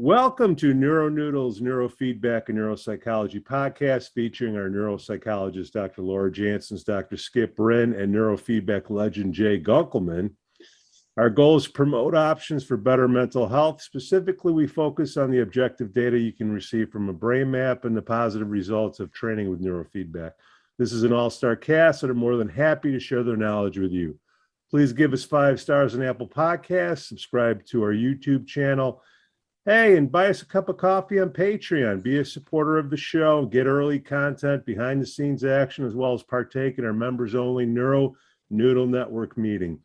Welcome to NeuroNoodle's Neuro Feedback and Neuropsychology podcast featuring our neuropsychologists, Dr. Laura Jansons, Dr. Skip Hrin, and Neuro Feedback legend Jay Gunkelman. Our goal is to promote options for better mental health. Specifically, we focus on the objective data you can receive from a brain map and the positive results of training with neurofeedback. This is an all-star cast that are more than happy to share their knowledge with you. Please give us 5 stars on Apple Podcasts, subscribe to our YouTube channel. Hey, and buy us a cup of coffee on Patreon. Be a supporter of the show, get early content, behind the scenes action, as well as partake in our members only NeuroNoodle Network meeting.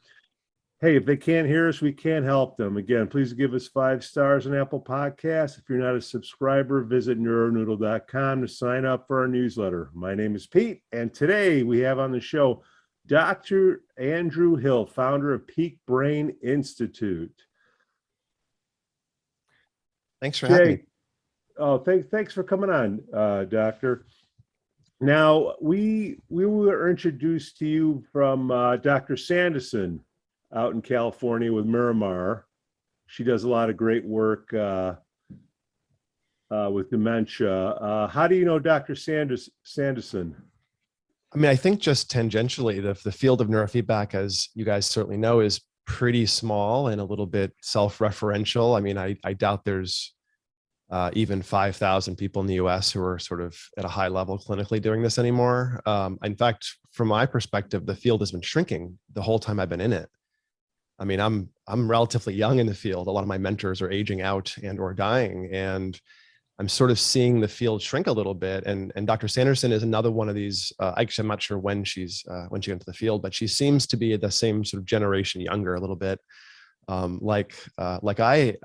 Hey, if they can't hear us, we can't help them. Again, please give us 5 stars on Apple Podcasts. If you're not a subscriber, visit neuronoodle.com to sign up for our newsletter. My name is Pete, and today we have on the show Dr. Andrew Hill, founder of Peak Brain Institute. Thanks for having me. Oh, thanks for coming on, Doctor. Now, we were introduced to you from Dr. Sanderson out in California with Miramar. She does a lot of great work with dementia. How do you know Dr. Sanderson? I mean, I think just tangentially, the field of neurofeedback, as you guys certainly know, is pretty small and a little bit self-referential. I mean, I doubt there's even 5,000 people in the US who are sort of at a high level clinically doing this anymore. In fact, from my perspective, the field has been shrinking the whole time I've been in it. I mean, I'm relatively young in the field. A lot of my mentors are aging out and or dying, and I'm sort of seeing the field shrink a little bit. And Dr. Sanderson is another one of these. Actually, I'm not sure when she went into the field, but she seems to be the same sort of generation younger a little bit, like I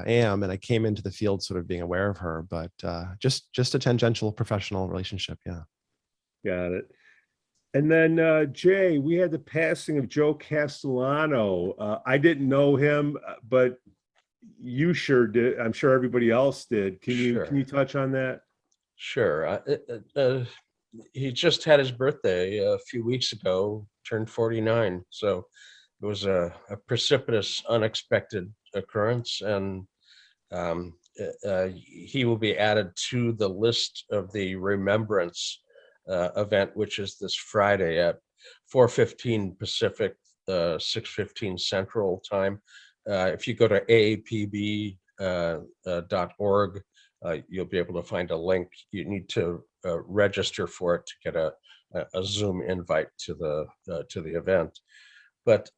am. And I came into the field sort of being aware of her, but just a tangential professional relationship. Yeah. Got it. And then Jay, we had the passing of Joe Castellano. I didn't know him, but you sure did. I'm sure everybody else did. Can you touch on that? Sure. He just had his birthday a few weeks ago, turned 49. So it was a precipitous, unexpected occurrence, and he will be added to the list of the Remembrance event, which is this Friday at 4:15 Pacific, 6:15 Central Time. If you go to aapb.org, you'll be able to find a link. You need to register for it to get a Zoom invite to the event. But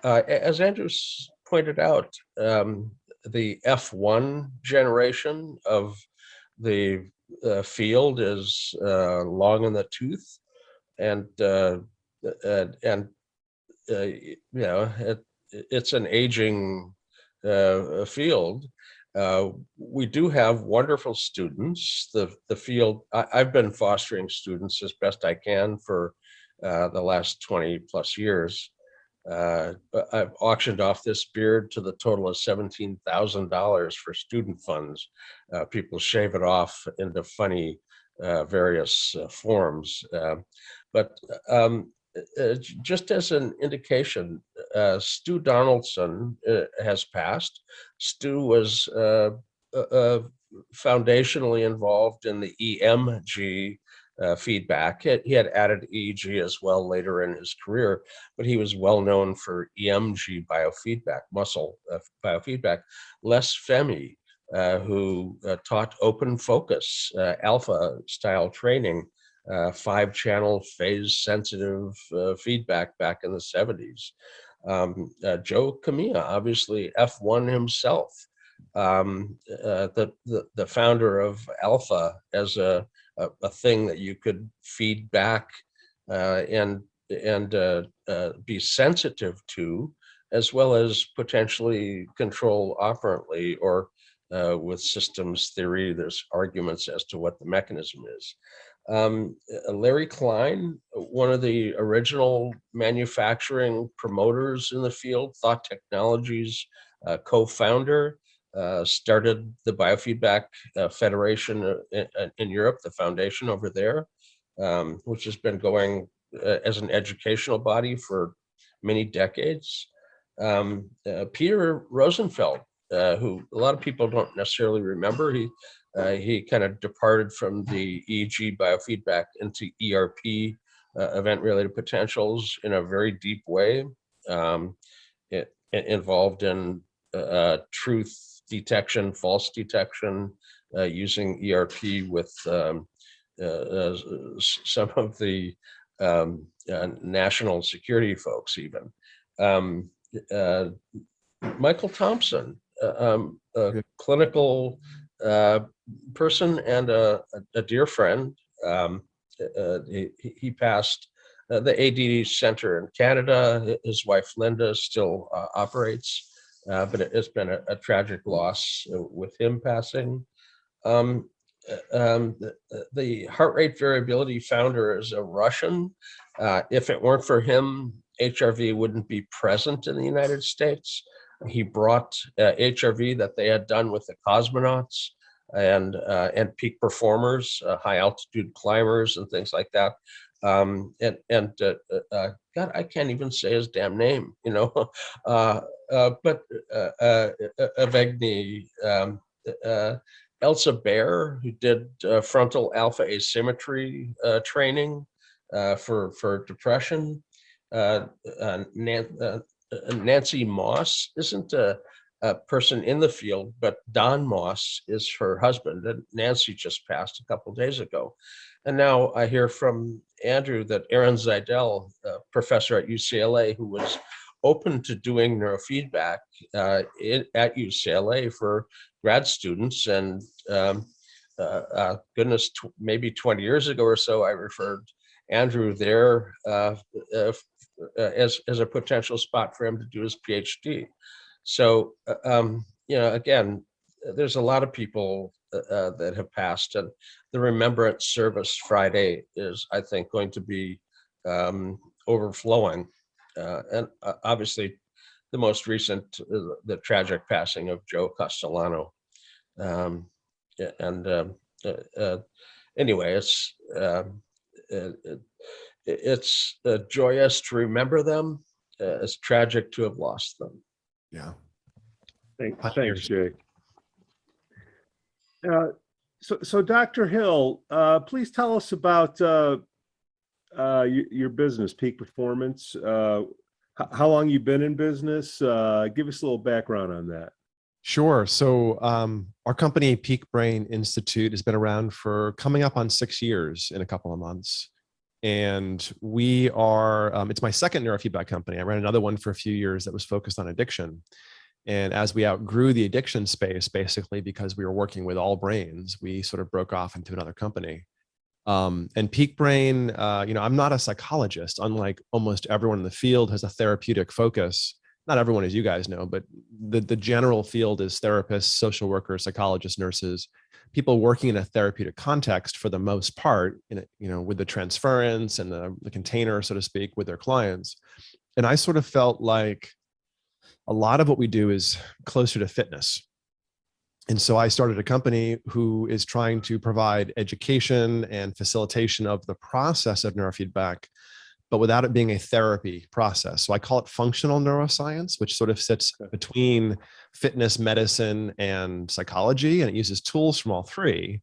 as Andrew's pointed out, the F1 generation of the field is long in the tooth, and it's an aging field. We do have wonderful students. The field, I've been fostering students as best I can for the last 20 plus years. I've auctioned off this beard to the total of $17,000 for student funds. People shave it off into funny various forms. But just as an indication, Stu Donaldson has passed. Stu was foundationally involved in the EMG feedback. He had added EEG as well later in his career, but he was well known for EMG biofeedback, muscle biofeedback. Les Femi, who taught open focus, alpha style training, 5-channel phase sensitive feedback back in the 70s. Joe Castellano, obviously F1 himself, the founder of alpha as a thing that you could feed back and be sensitive to, as well as potentially control operantly, or with systems theory, there's arguments as to what the mechanism is. Larry Klein, one of the original manufacturing promoters in the field, Thought Technologies co-founder, started the Biofeedback Federation in Europe, the foundation over there, which has been going as an educational body for many decades. Peter Rosenfeld who a lot of people don't necessarily remember. He kind of departed from the EEG biofeedback into ERP, event-related potentials, in a very deep way, involved in truth detection, false detection, using ERP with some of the national security folks even. Michael Thompson, a clinical person and a dear friend. He passed the ADHD Center in Canada. His wife Linda still operates, but it's been a tragic loss with him passing. The heart rate variability founder is a Russian. If it weren't for him, HRV wouldn't be present in the United States. He brought HRV that they had done with the cosmonauts and peak performers, high altitude climbers and things like that. God, I can't even say his damn name, but Avegny, Elsa Baer, who did frontal alpha asymmetry training for depression. Nancy Moss isn't a person in the field, but Don Moss is her husband, and Nancy just passed a couple of days ago. And now I hear from Andrew that Aaron Zeidel, professor at UCLA, who was open to doing neurofeedback at UCLA for grad students, and goodness, maybe 20 years ago or so, I referred Andrew there as a potential spot for him to do his PhD. So, again, there's a lot of people that have passed, and the Remembrance Service Friday is, I think, going to be overflowing. And obviously, the most recent, the tragic passing of Joe Castellano. Anyway, it's joyous to remember them. It's tragic to have lost them. Yeah. Thanks, Jay. So Dr. Hill, please tell us about your business, Peak Performance. How long you've been in business? Give us a little background on that. Sure. So our company, Peak Brain Institute, has been around for coming up on 6 years in a couple of months. And we are, it's my second neurofeedback company. I ran another one for a few years that was focused on addiction. And as we outgrew the addiction space, basically because we were working with all brains, we sort of broke off into another company. And Peak Brain, I'm not a psychologist, unlike almost everyone in the field has a therapeutic focus. Not everyone, as you guys know, but the general field is therapists, social workers, psychologists, nurses, people working in a therapeutic context for the most part, with the transference and the container, so to speak, with their clients. And I sort of felt like a lot of what we do is closer to fitness. And so I started a company who is trying to provide education and facilitation of the process of neurofeedback, but without it being a therapy process. So I call it functional neuroscience, which sort of sits between fitness, medicine, and psychology. And it uses tools from all three.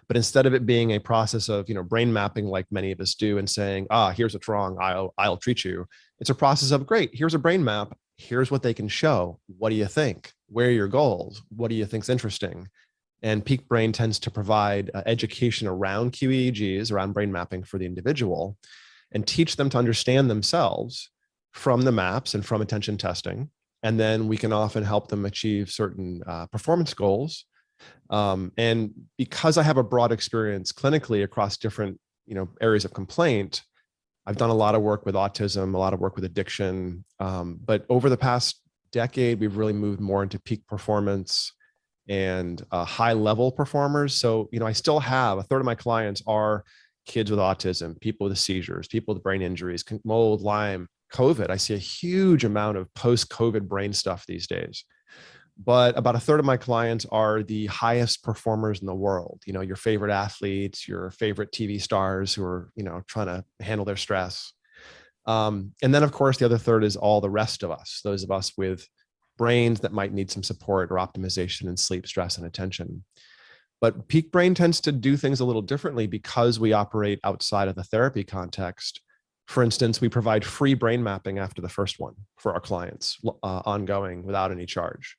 But instead of it being a process of, brain mapping like many of us do and saying, here's what's wrong, I'll treat you. It's a process of, great, here's a brain map. Here's what they can show. What do you think? Where are your goals? What do you think's interesting? And Peak Brain tends to provide education around QEEGs, around brain mapping for the individual, and teach them to understand themselves from the maps and from attention testing. And then we can often help them achieve certain performance goals. And because I have a broad experience clinically across different areas of complaint, I've done a lot of work with autism, a lot of work with addiction. But over the past decade, we've really moved more into peak performance and high level performers. So, I still have a third of my clients are kids with autism, people with seizures, people with brain injuries, mold, Lyme, COVID. I see a huge amount of post-COVID brain stuff these days. But about a third of my clients are the highest performers in the world. Your favorite athletes, your favorite TV stars who are, trying to handle their stress. And then, of course, the other third is all the rest of us, those of us with brains that might need some support or optimization in sleep, stress, and attention. But peak brain tends to do things a little differently because we operate outside of the therapy context. For instance, we provide free brain mapping after the first one for our clients, ongoing without any charge.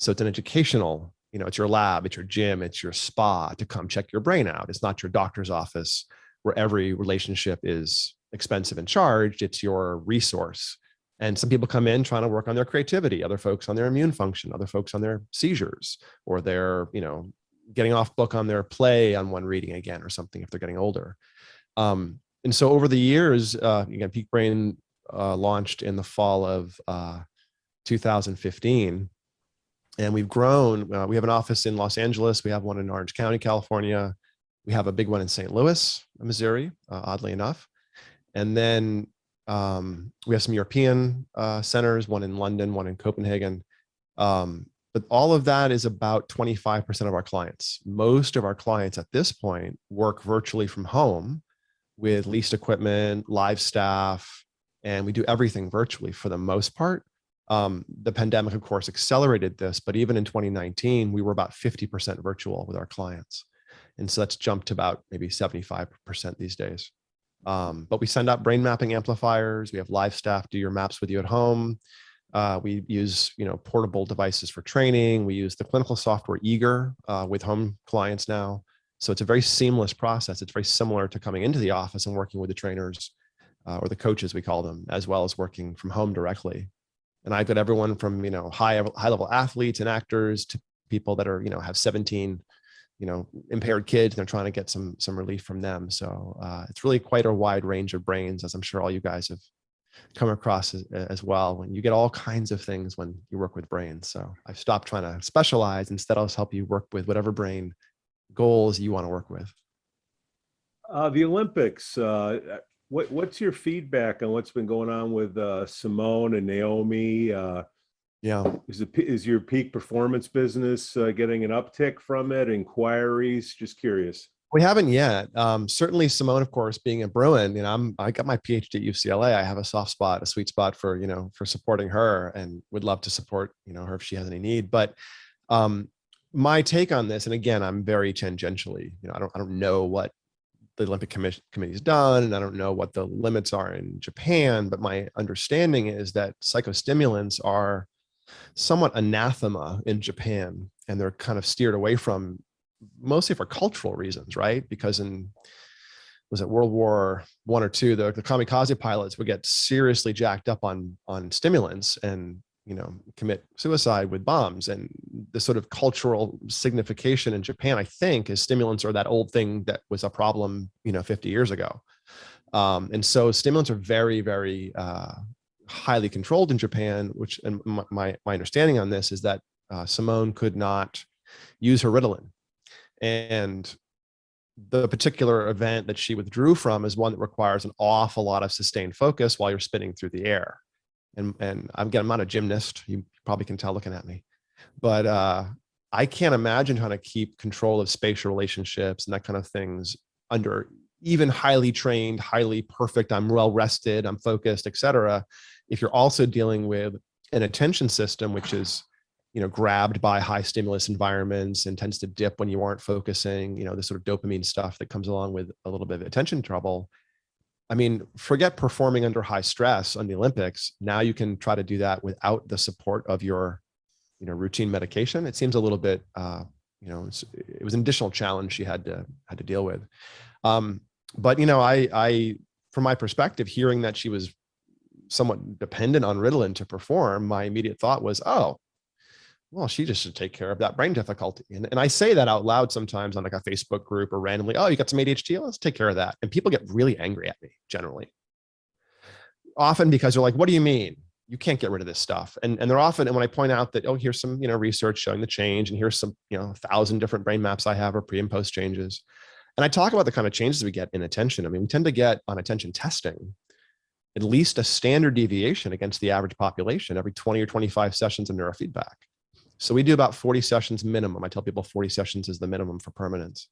So it's an educational, it's your lab, it's your gym, it's your spa to come check your brain out. It's not your doctor's office where every relationship is expensive and charged. It's your resource. And some people come in trying to work on their creativity, other folks on their immune function, other folks on their seizures, or their, getting off book on their play on one reading again or something if they're getting older. And so over the years, again, Peak Brain launched in the fall of 2015. And we've grown. We have an office in Los Angeles. We have one in Orange County, California. We have a big one in St. Louis, Missouri, oddly enough. And then we have some European centers, one in London, one in Copenhagen. But all of that is about 25% of our clients. Most of our clients at this point work virtually from home with leased equipment, live staff, and we do everything virtually for the most part. The pandemic, of course, accelerated this, but even in 2019, we were about 50% virtual with our clients. And so that's jumped to about maybe 75% these days. But we send out brain mapping amplifiers. We have live staff do your maps with you at home. We use, portable devices for training. We use the clinical software Eager with home clients now. So it's a very seamless process. It's very similar to coming into the office and working with the trainers or the coaches, we call them, as well as working from home directly. And I've got everyone from, high level athletes and actors to people that are, have 17, impaired kids, and they're trying to get some relief from them. So it's really quite a wide range of brains, as I'm sure all you guys have come across as well. When you get all kinds of things when you work with brains. So I've stopped trying to specialize. Instead, I'll just help you work with whatever brain goals you want to work with. The Olympics, what's your feedback on what's been going on with Simone and Naomi? Is your peak performance business getting an uptick from it? Inquiries? Just curious. We haven't yet. Certainly Simone, of course, being a Bruin, I got my PhD at UCLA. I have a soft spot, a sweet spot for, for supporting her, and would love to support, her if she has any need. But my take on this, and again, I'm very tangentially, I don't know what the Olympic Committee's done, and I don't know what the limits are in Japan, but my understanding is that psychostimulants are somewhat anathema in Japan, and they're kind of steered away from mostly for cultural reasons, right? Because was it World War I or II, the kamikaze pilots would get seriously jacked up on stimulants and commit suicide with bombs. And the sort of cultural signification in Japan, I think, is stimulants are that old thing that was a problem 50 years ago. And so stimulants are very, very highly controlled in Japan, which, and my understanding on this is that Simone could not use her Ritalin. And the particular event that she withdrew from is one that requires an awful lot of sustained focus while you're spinning through the air. And I'm not a gymnast. You probably can tell looking at me, but I can't imagine how to keep control of spatial relationships and that kind of things under even highly trained, highly perfect, I'm well rested, I'm focused, et cetera. If you're also dealing with an attention system, which is, grabbed by high stimulus environments and tends to dip when you aren't focusing, the sort of dopamine stuff that comes along with a little bit of attention trouble. I mean, forget performing under high stress on the Olympics. Now you can try to do that without the support of your, routine medication. It seems a little bit, it was an additional challenge she had to deal with. But I, from my perspective, hearing that she was somewhat dependent on Ritalin to perform, my immediate thought was, oh, well, she just should take care of that brain difficulty. And I say that out loud sometimes on like a Facebook group or randomly, oh, you got some ADHD? Let's take care of that. And people get really angry at me generally. Often because they're like, what do you mean? You can't get rid of this stuff. And they're often, and when I point out that, oh, here's some, research showing the change, and here's some, 1,000 different brain maps I have or pre and post changes. And I talk about the kind of changes we get in attention. I mean, we tend to get on attention testing at least a standard deviation against the average population every 20 or 25 sessions of neurofeedback. So we do about 40 sessions minimum. I tell people 40 sessions is the minimum for permanence.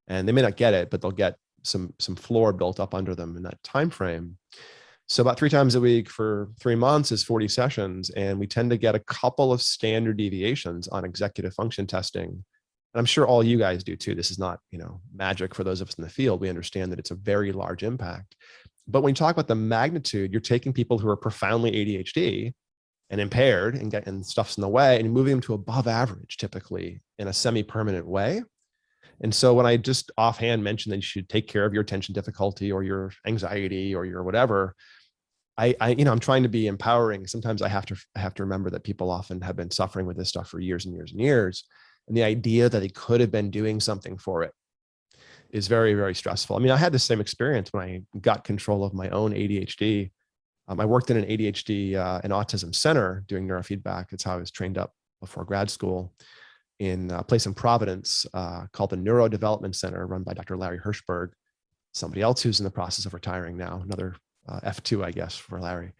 And they may not get it, but they'll get some floor built up under them in that time frame. So about 3 times a week for 3 months is 40 sessions. And we tend to get a couple of standard deviations on executive function testing. And I'm sure all you guys do too. This is not, magic for those of us in the field. We understand that it's a very large impact. But when you talk about the magnitude, you're taking people who are profoundly ADHD and impaired and stuff's in the way and moving them to above average, typically in a semi-permanent way. And so when I just offhand mentioned that you should take care of your attention difficulty or your anxiety or your whatever, I'm trying to be empowering. Sometimes I have to remember that people often have been suffering with this stuff for years and years and years. And the idea that they could have been doing something for it is very, very stressful. I mean, I had the same experience when I got control of my own ADHD. I worked in an ADHD and autism center doing neurofeedback. It's how I was trained up before grad school in a place in Providence called the Neuro Development Center, run by Dr. Larry Hirschberg, somebody else who's in the process of retiring now, another F2, I guess, for Larry.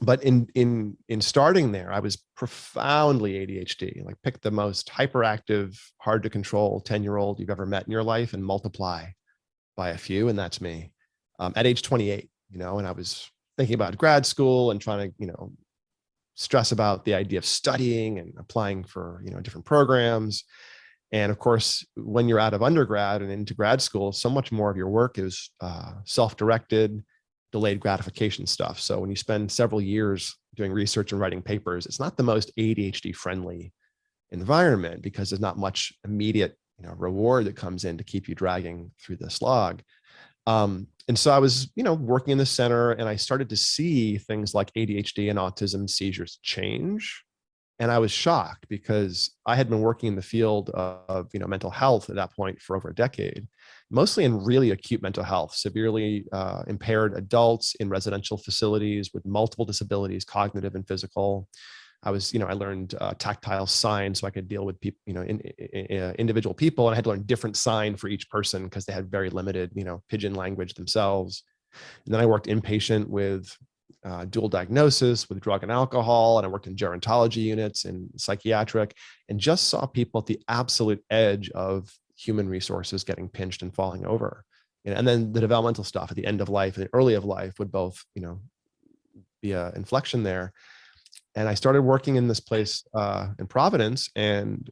But in starting there, I was profoundly ADHD, like pick the most hyperactive, hard to control 10-year-old you've ever met in your life and multiply by a few, and that's me. At age 28, and I was thinking about grad school and trying to, stress about the idea of studying and applying for, different programs. And of course, when you're out of undergrad and into grad school, so much more of your work is self-directed, delayed gratification stuff. So when you spend several years doing research and writing papers, it's not the most ADHD friendly environment because there's not much immediate, reward that comes in to keep you dragging through the slog. And so I was, working in the center and I started to see things like ADHD and autism seizures change. And I was shocked because I had been working in the field of, mental health at that point for over a decade, mostly in really acute mental health, severely impaired adults in residential facilities with multiple disabilities, cognitive and physical. I learned tactile signs so I could deal with people, individual people, and I had to learn different sign for each person because they had very limited, pidgin language themselves. And then I worked inpatient with dual diagnosis with drug and alcohol, and I worked in gerontology units and psychiatric, and just saw people at the absolute edge of human resources getting pinched and falling over. And then the developmental stuff at the end of life and the early of life would both, be an inflection there. And I started working in this place in Providence, and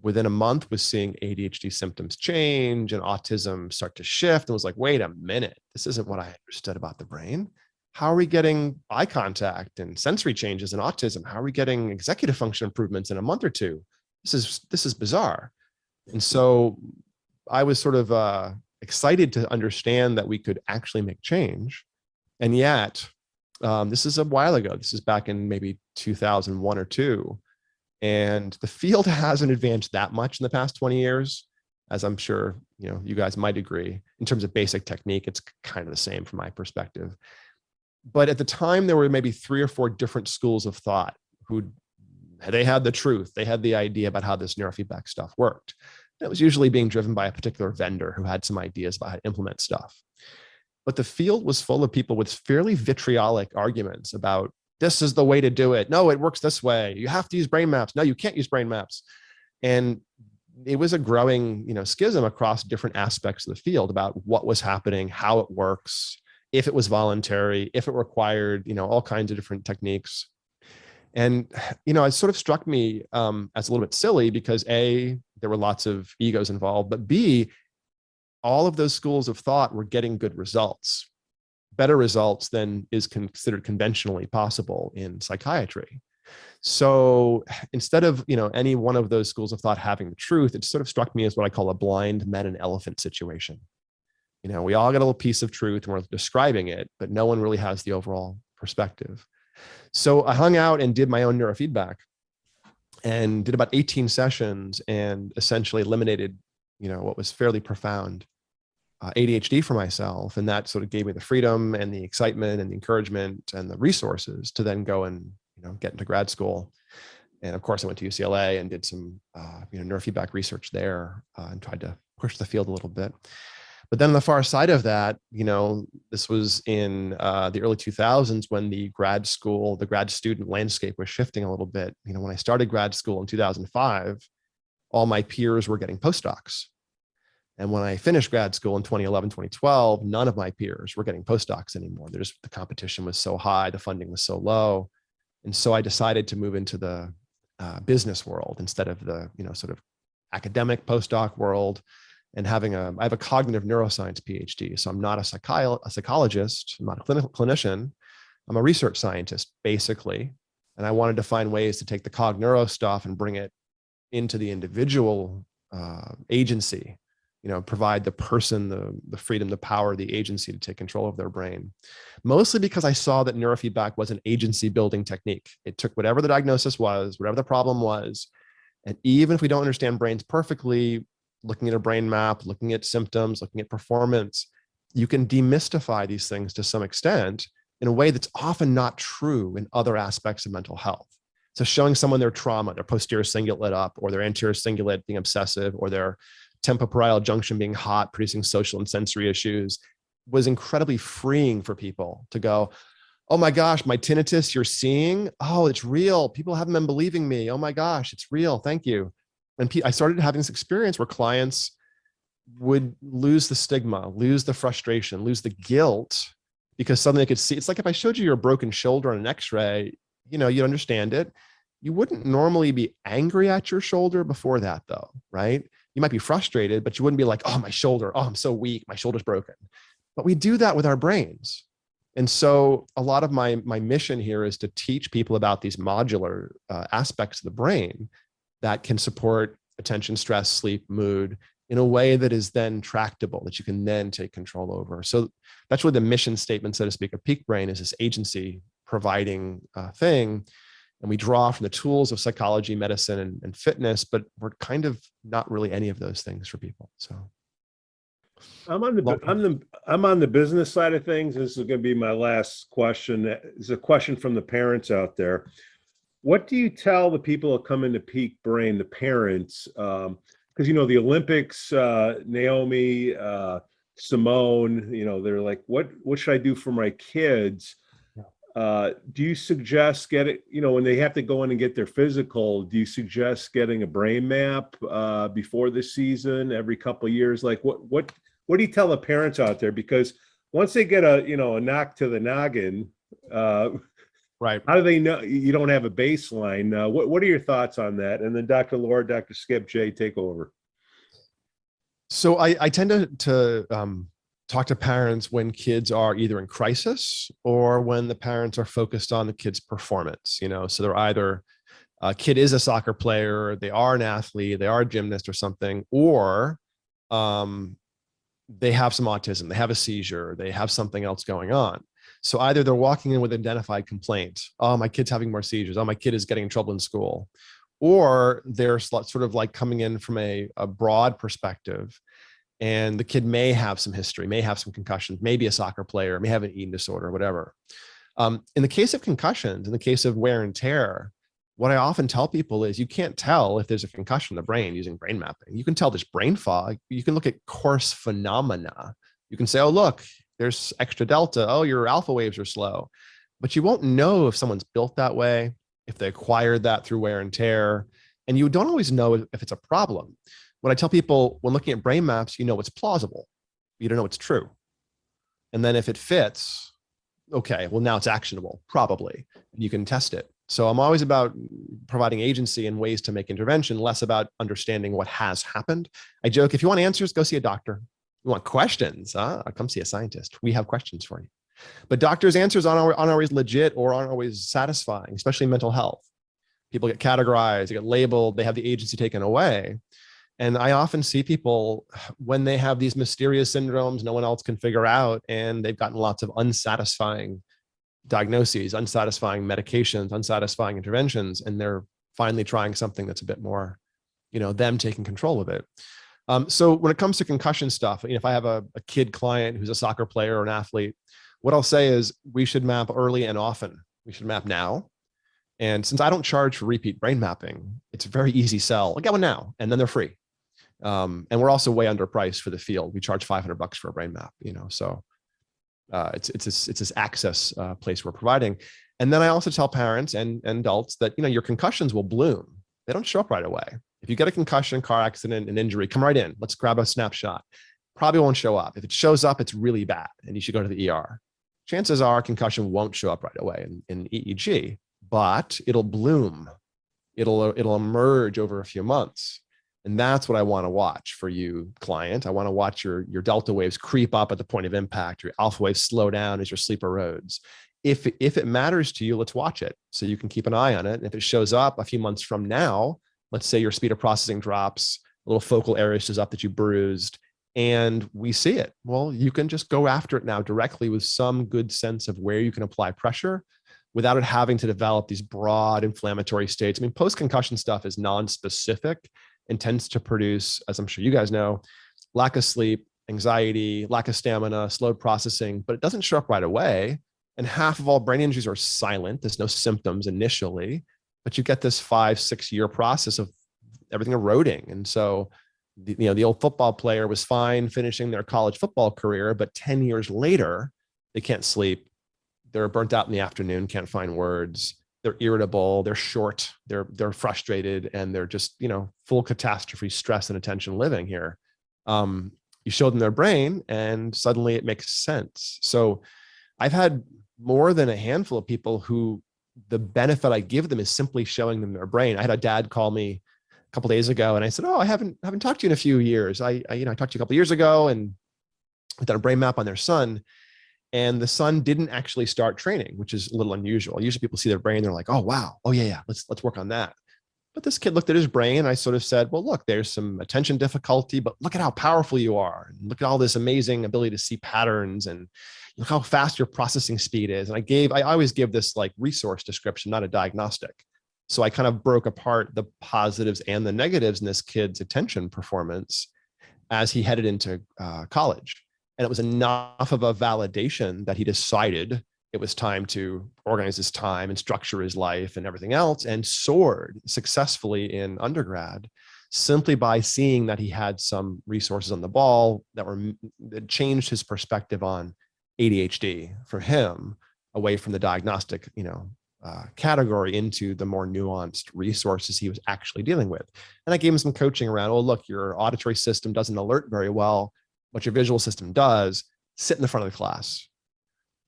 within a month was seeing ADHD symptoms change and autism start to shift, and was like, wait a minute, this isn't what I understood about the brain. How are we getting eye contact and sensory changes in autism? How are we getting executive function improvements in a month or two? This is bizarre. And so I was sort of excited to understand that we could actually make change. And yet, this is a while ago. This is back in maybe 2001 or 2. And the field hasn't advanced that much in the past 20 years, as I'm sure, you guys might agree. In terms of basic technique, it's kind of the same from my perspective. But at the time, there were maybe 3 or 4 different schools of thought they had the truth. They had the idea about how this neurofeedback stuff worked. It was usually being driven by a particular vendor who had some ideas about how to implement stuff. But the field was full of people with fairly vitriolic arguments about this is the way to do it. No, it works this way. You have to use brain maps. No, you can't use brain maps. And it was a growing, schism across different aspects of the field about what was happening, how it works, if it was voluntary, if it required, all kinds of different techniques. And, it sort of struck me as a little bit silly because A, there were lots of egos involved, but B, all of those schools of thought were getting good results, better results than is considered conventionally possible in psychiatry. So instead of, any one of those schools of thought having the truth, it sort of struck me as what I call a blind men and elephant situation. We all get a little piece of truth and we're describing it, but no one really has the overall perspective. So I hung out and did my own neurofeedback and did about 18 sessions and essentially eliminated, what was fairly profound ADHD for myself. And that sort of gave me the freedom and the excitement and the encouragement and the resources to then go and, get into grad school. And of course I went to UCLA and did some, neurofeedback research there and tried to push the field a little bit. But then on the far side of that, this was in the early 2000s when the grad student landscape was shifting a little bit. When I started grad school in 2005, all my peers were getting postdocs. And when I finished grad school in 2011, 2012, none of my peers were getting postdocs anymore. The competition was so high, the funding was so low. And so I decided to move into the business world instead of the, sort of academic postdoc world. And I have a cognitive neuroscience PhD. So I'm not a psychologist, I'm not a clinical clinician. I'm a research scientist, basically. And I wanted to find ways to take the cog neuro stuff and bring it into the individual agency, provide the person the freedom, the power, the agency to take control of their brain. Mostly because I saw that neurofeedback was an agency building technique. It took whatever the diagnosis was, whatever the problem was, and even if we don't understand brains perfectly, looking at a brain map, looking at symptoms, looking at performance, you can demystify these things to some extent in a way that's often not true in other aspects of mental health. So showing someone their trauma, their posterior cingulate up, or their anterior cingulate being obsessive, or their temporoparietal junction being hot, producing social and sensory issues, was incredibly freeing for people to go, oh my gosh, my tinnitus you're seeing, oh, it's real. People haven't been believing me. Oh my gosh, it's real. Thank you. And I started having this experience where clients would lose the stigma, lose the frustration, lose the guilt, because suddenly they could see. It's like if I showed you your broken shoulder on an x-ray, you'd understand it. You wouldn't normally be angry at your shoulder before that though, right? You might be frustrated, but you wouldn't be like, oh, my shoulder, oh, I'm so weak, my shoulder's broken. But we do that with our brains. And so a lot of my mission here is to teach people about these modular aspects of the brain that can support attention, stress, sleep, mood in a way that is then tractable, that you can then take control over. So that's really the mission statement, so to speak, of Peak Brain, is this agency providing thing. And we draw from the tools of psychology, medicine, and fitness, but we're kind of not really any of those things for people. So I'm on the business side of things. This is going to be my last question. It's a question from the parents out there. What do you tell the people that come into Peak Brain, the parents? Because the Olympics, Naomi, Simone, they're like, what should I do for my kids? Do you suggest when they have to go in and get their physical, do you suggest getting a brain map before the season every couple of years? Like what do you tell the parents out there? Because once they get a knock to the noggin, right. How do they know you don't have a baseline? What are your thoughts on that? And then Dr. Laura, Dr. Skip, Jay, take over. So I tend to talk to parents when kids are either in crisis or when the parents are focused on the kid's performance. So they're either a kid is a soccer player, they are an athlete, they are a gymnast or something, or they have some autism, they have a seizure, they have something else going on. So either they're walking in with an identified complaint, oh, my kid's having more seizures, oh, my kid is getting in trouble in school, or they're sort of like coming in from a broad perspective, and the kid may have some history, may have some concussions, may be a soccer player, may have an eating disorder, whatever. In the case of concussions, in the case of wear and tear, what I often tell people is you can't tell if there's a concussion in the brain using brain mapping. You can tell there's brain fog. You can look at coarse phenomena. You can say, oh, look, there's extra delta. Oh, your alpha waves are slow. But you won't know if someone's built that way, if they acquired that through wear and tear. And you don't always know if it's a problem. When I tell people, when looking at brain maps, it's plausible. You don't know it's true. And then if it fits, okay, well, now it's actionable, probably. And you can test it. So I'm always about providing agency and ways to make intervention, less about understanding what has happened. I joke, if you want answers, go see a doctor. You want questions, come see a scientist. We have questions for you. But doctors' answers aren't always legit or aren't always satisfying, especially in mental health. People get categorized, they get labeled, they have the agency taken away. And I often see people when they have these mysterious syndromes no one else can figure out, and they've gotten lots of unsatisfying diagnoses, unsatisfying medications, unsatisfying interventions, and they're finally trying something that's a bit more, them taking control of it. So when it comes to concussion stuff, if I have a kid client who's a soccer player or an athlete, what I'll say is we should map early and often. We should map now. And since I don't charge for repeat brain mapping, it's a very easy sell. I'll get one now, and then they're free. And we're also way underpriced for the field. We charge $500 for a brain map, so it's this access place we're providing. And then I also tell parents and adults that, your concussions will bloom. They don't show up right away. If you get a concussion, car accident, an injury, come right in. Let's grab a snapshot. Probably won't show up. If it shows up, it's really bad and you should go to the ER. Chances are concussion won't show up right away in EEG, but it'll bloom. It'll emerge over a few months. And that's what I want to watch for you, client. I want to watch your delta waves creep up at the point of impact, your alpha waves slow down as your sleep erodes. If it matters to you, let's watch it so you can keep an eye on it. And if it shows up a few months from now, let's say your speed of processing drops, a little focal area shows up that you bruised, and we see it. Well, you can just go after it now directly with some good sense of where you can apply pressure without it having to develop these broad inflammatory states. I mean, post-concussion stuff is non-specific and tends to produce, as I'm sure you guys know, lack of sleep, anxiety, lack of stamina, slowed processing, but it doesn't show up right away. And half of all brain injuries are silent. There's no symptoms initially, but you get this 5-6 year process of everything eroding. And so, the old football player was fine finishing their college football career, but 10 years later, they can't sleep. They're burnt out in the afternoon, can't find words. They're irritable, they're short, they're frustrated, and they're just, full catastrophe, stress, and attention living here. You show them their brain and suddenly it makes sense. So I've had more than a handful of people who the benefit I give them is simply showing them their brain. I had a dad call me a couple of days ago and I said, oh, I haven't talked to you in a few years. I talked to you a couple of years ago and I've done a brain map on their son. And the son didn't actually start training, which is a little unusual. Usually people see their brain, they're like, oh, wow. Oh yeah. Let's work on that. But this kid looked at his brain and I sort of said, well, look, there's some attention difficulty, but look at how powerful you are. And look at all this amazing ability to see patterns and look how fast your processing speed is. And I always give this like resource description, not a diagnostic. So I kind of broke apart the positives and the negatives in this kid's attention performance as he headed into college. And it was enough of a validation that he decided it was time to organize his time and structure his life and everything else, and soared successfully in undergrad simply by seeing that he had some resources on the ball that changed his perspective on ADHD for him away from the diagnostic, category into the more nuanced resources he was actually dealing with. And I gave him some coaching around, oh, look, your auditory system doesn't alert very well. What your visual system does, sit in the front of the class.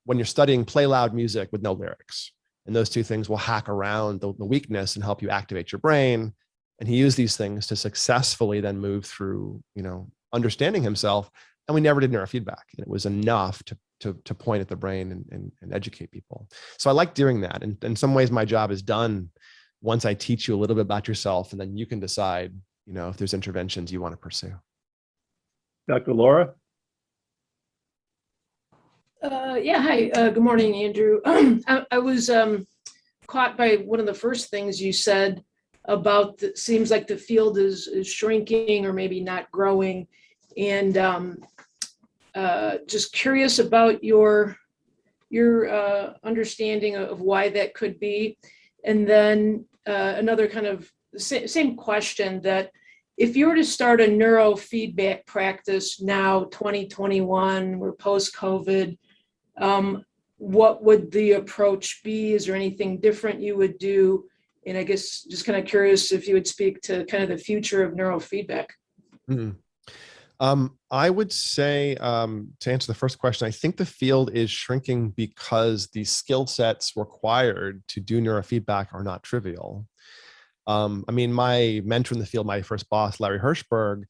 When you're studying, play loud music with no lyrics. And those two things will hack around the weakness and help you activate your brain. And he used these things to successfully then move through, understanding himself. And we never did neurofeedback. And it was enough to point at the brain and educate people. So I like doing that. And in some ways, my job is done once I teach you a little bit about yourself, and then you can decide, if there's interventions you want to pursue. Dr. Laura? Yeah, hi. Good morning, Andrew. I was caught by one of the first things you said about seems like the field is shrinking or maybe not growing. And just curious about your understanding of why that could be. And then another kind of same question, that if you were to start a neurofeedback practice now, 2021, we're post-COVID, what would the approach be? Is there anything different you would do? And I guess just kind of curious if you would speak to kind of the future of neurofeedback. Mm-hmm. I would say, to answer the first question, I think the field is shrinking because the skill sets required to do neurofeedback are not trivial. My mentor in the field, my first boss, Larry Hirschberg,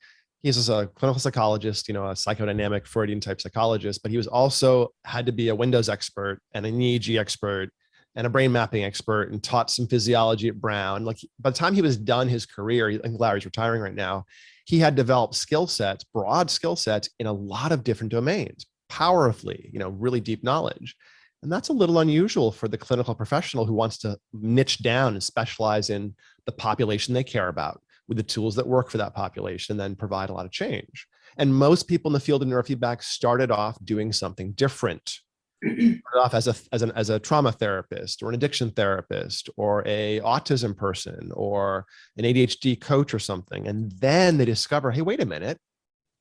he's a clinical psychologist, a psychodynamic Freudian type psychologist, but he was also had to be a Windows expert and an EEG expert and a brain mapping expert, and taught some physiology at Brown. Like by the time he was done his career, I think Larry's retiring right now, he had developed skill sets, broad skill sets in a lot of different domains, powerfully, really deep knowledge. And that's a little unusual for the clinical professional who wants to niche down and specialize in the population they care about with the tools that work for that population, and then provide a lot of change. And most people in the field of neurofeedback started off doing something different. Started off as a trauma therapist or an addiction therapist or a autism person or an ADHD coach or something. And then they discover, hey, wait a minute,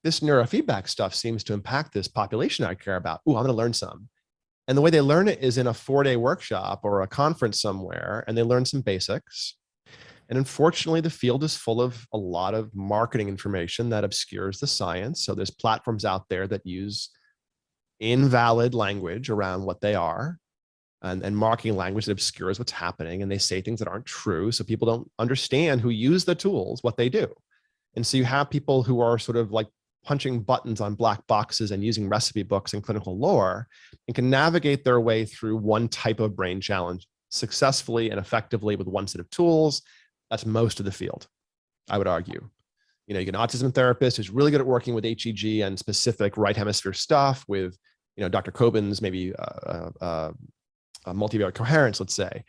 this neurofeedback stuff seems to impact this population I care about. Ooh, I'm going to learn some. And the way they learn it is in a 4-day workshop or a conference somewhere, and they learn some basics. And unfortunately, the field is full of a lot of marketing information that obscures the science. So there's platforms out there that use invalid language around what they are, and marketing language that obscures what's happening. And they say things that aren't true. So people don't understand, who use the tools, what they do. And so you have people who are sort of like punching buttons on black boxes and using recipe books and clinical lore, and can navigate their way through one type of brain challenge successfully and effectively with one set of tools. That's most of the field, I would argue. You know, you get an autism therapist who's really good at working with HEG and specific right hemisphere stuff with, you know, Dr. Coben's maybe multivariate coherence, let's say.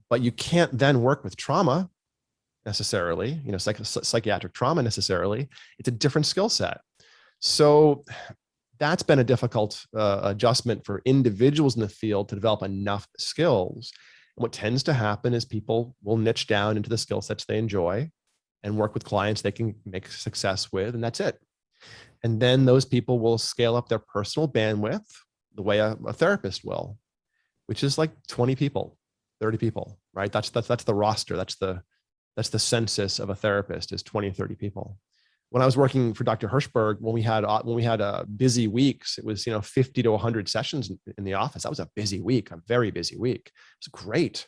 But you can't then work with trauma necessarily, you know, psychiatric trauma necessarily. It's a different skill set. So that's been a difficult adjustment for individuals in the field to develop enough skills. And what tends to happen is people will niche down into the skill sets they enjoy and work with clients they can make success with, and that's it. And then those people will scale up their personal bandwidth the way a therapist will, which is like 20 people, 30 people, right? That's the roster. That's the census of a therapist, is 20 or 30 people. When I was working for Dr. Hirschberg, when we had busy weeks, it was, you know, 50 to 100 sessions in the office. That was a busy week, a very busy week. It was great.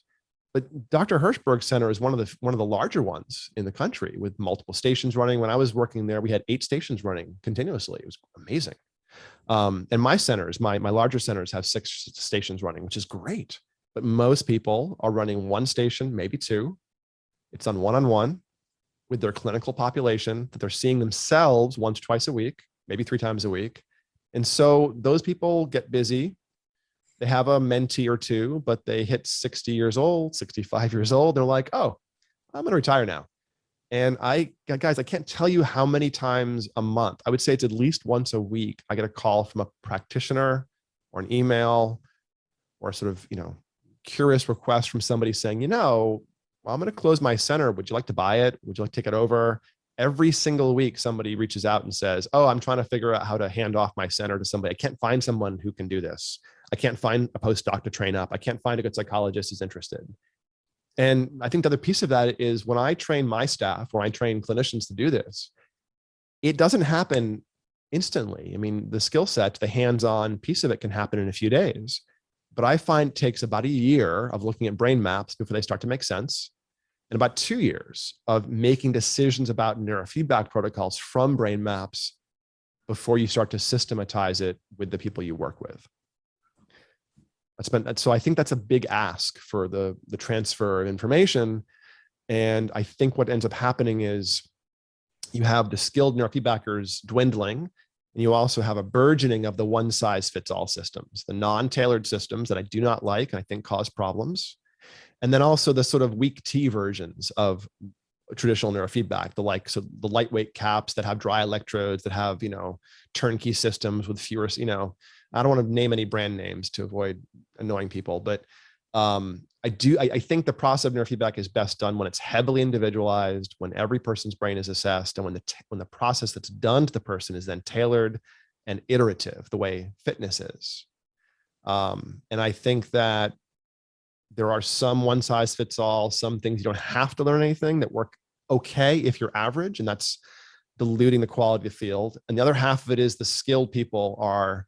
But Dr. Hirschberg Center is one of the larger ones in the country, with multiple stations running. When I was working there, we had 8 stations running continuously. It was amazing. And my centers, my larger centers, have 6 stations running, which is great. But most people are running 1 station, maybe 2. It's on one-on-one with their clinical population that they're seeing themselves once, twice a week, maybe 3 times a week. And so those people get busy. They have a mentee or 2, but they hit 60 years old, 65 years old. They're like, oh, I'm going to retire now. And guys, I can't tell you how many times a month, I would say it's at least once a week, I get a call from a practitioner or an email or sort of, you know, curious request from somebody saying, you know, well, I'm going to close my center. Would you like to buy it? Would you like to take it over? Every single week, somebody reaches out and says, oh, I'm trying to figure out how to hand off my center to somebody. I can't find someone who can do this. I can't find a postdoc to train up. I can't find a good psychologist who's interested. And I think the other piece of that is, when I train my staff, or I train clinicians to do this, it doesn't happen instantly. I mean, the skill set, the hands-on piece of it can happen in a few days. But I find it takes about a year of looking at brain maps before they start to make sense, and about 2 years of making decisions about neurofeedback protocols from brain maps before you start to systematize it with the people you work with. So I think that's a big ask for the transfer of information. And I think what ends up happening is you have the skilled neurofeedbackers dwindling, and you also have a burgeoning of the one-size-fits-all systems, the non-tailored systems that I do not like and I think cause problems. And then also the sort of weak T versions of traditional neurofeedback, so the lightweight caps that have dry electrodes, that have, you know, turnkey systems with fewer, you know, I don't want to name any brand names to avoid annoying people, but I think the process of neurofeedback is best done when it's heavily individualized, when every person's brain is assessed, and when the process that's done to the person is then tailored and iterative, the way fitness is. And I think that there are some one size fits all, some things you don't have to learn anything that work okay if you're average, and that's diluting the quality of the field. And the other half of it is the skilled people are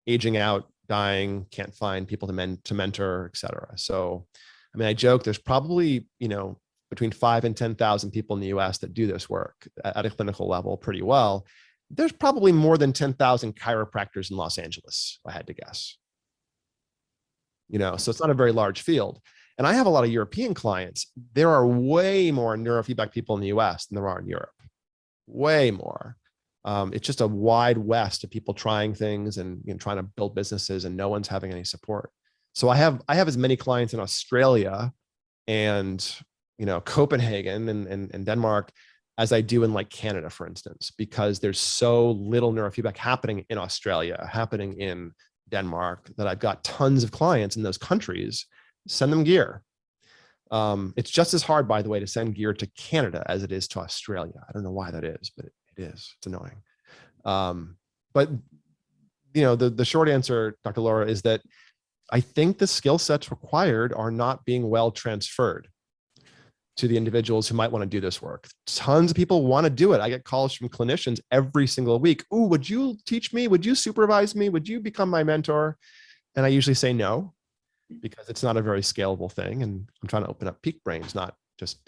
aging out, dying, can't find people to mentor, et cetera. So, I mean, I joke, there's probably, you know, between 5,000 and 10,000 people in the US that do this work at a clinical level pretty well. There's probably more than 10,000 chiropractors in Los Angeles, if I had to guess. You know, so it's not a very large field. And I have a lot of European clients. There are way more neurofeedback people in the US than there are in Europe. Way more. It's just a wide west of people trying things and, you know, trying to build businesses, and no one's having any support. So I have as many clients in Australia and, you know, Copenhagen and Denmark as I do in like Canada, for instance, because there's so little neurofeedback happening in Australia, happening in Denmark, that I've got tons of clients in those countries. Send them gear. It's just as hard, by the way, to send gear to Canada as it is to Australia. I don't know why that is, but it is. It's annoying. But you know, the short answer, Dr. Laura, is that I think the skill sets required are not being well transferred. to the individuals who might want to do this work. Tons of people want to do it. I get calls from clinicians every single week. "Ooh, would you teach me? Would you supervise me? Would you become my mentor?" And I usually say no, because it's not a very scalable thing. And I'm trying to open up peak brains, not just,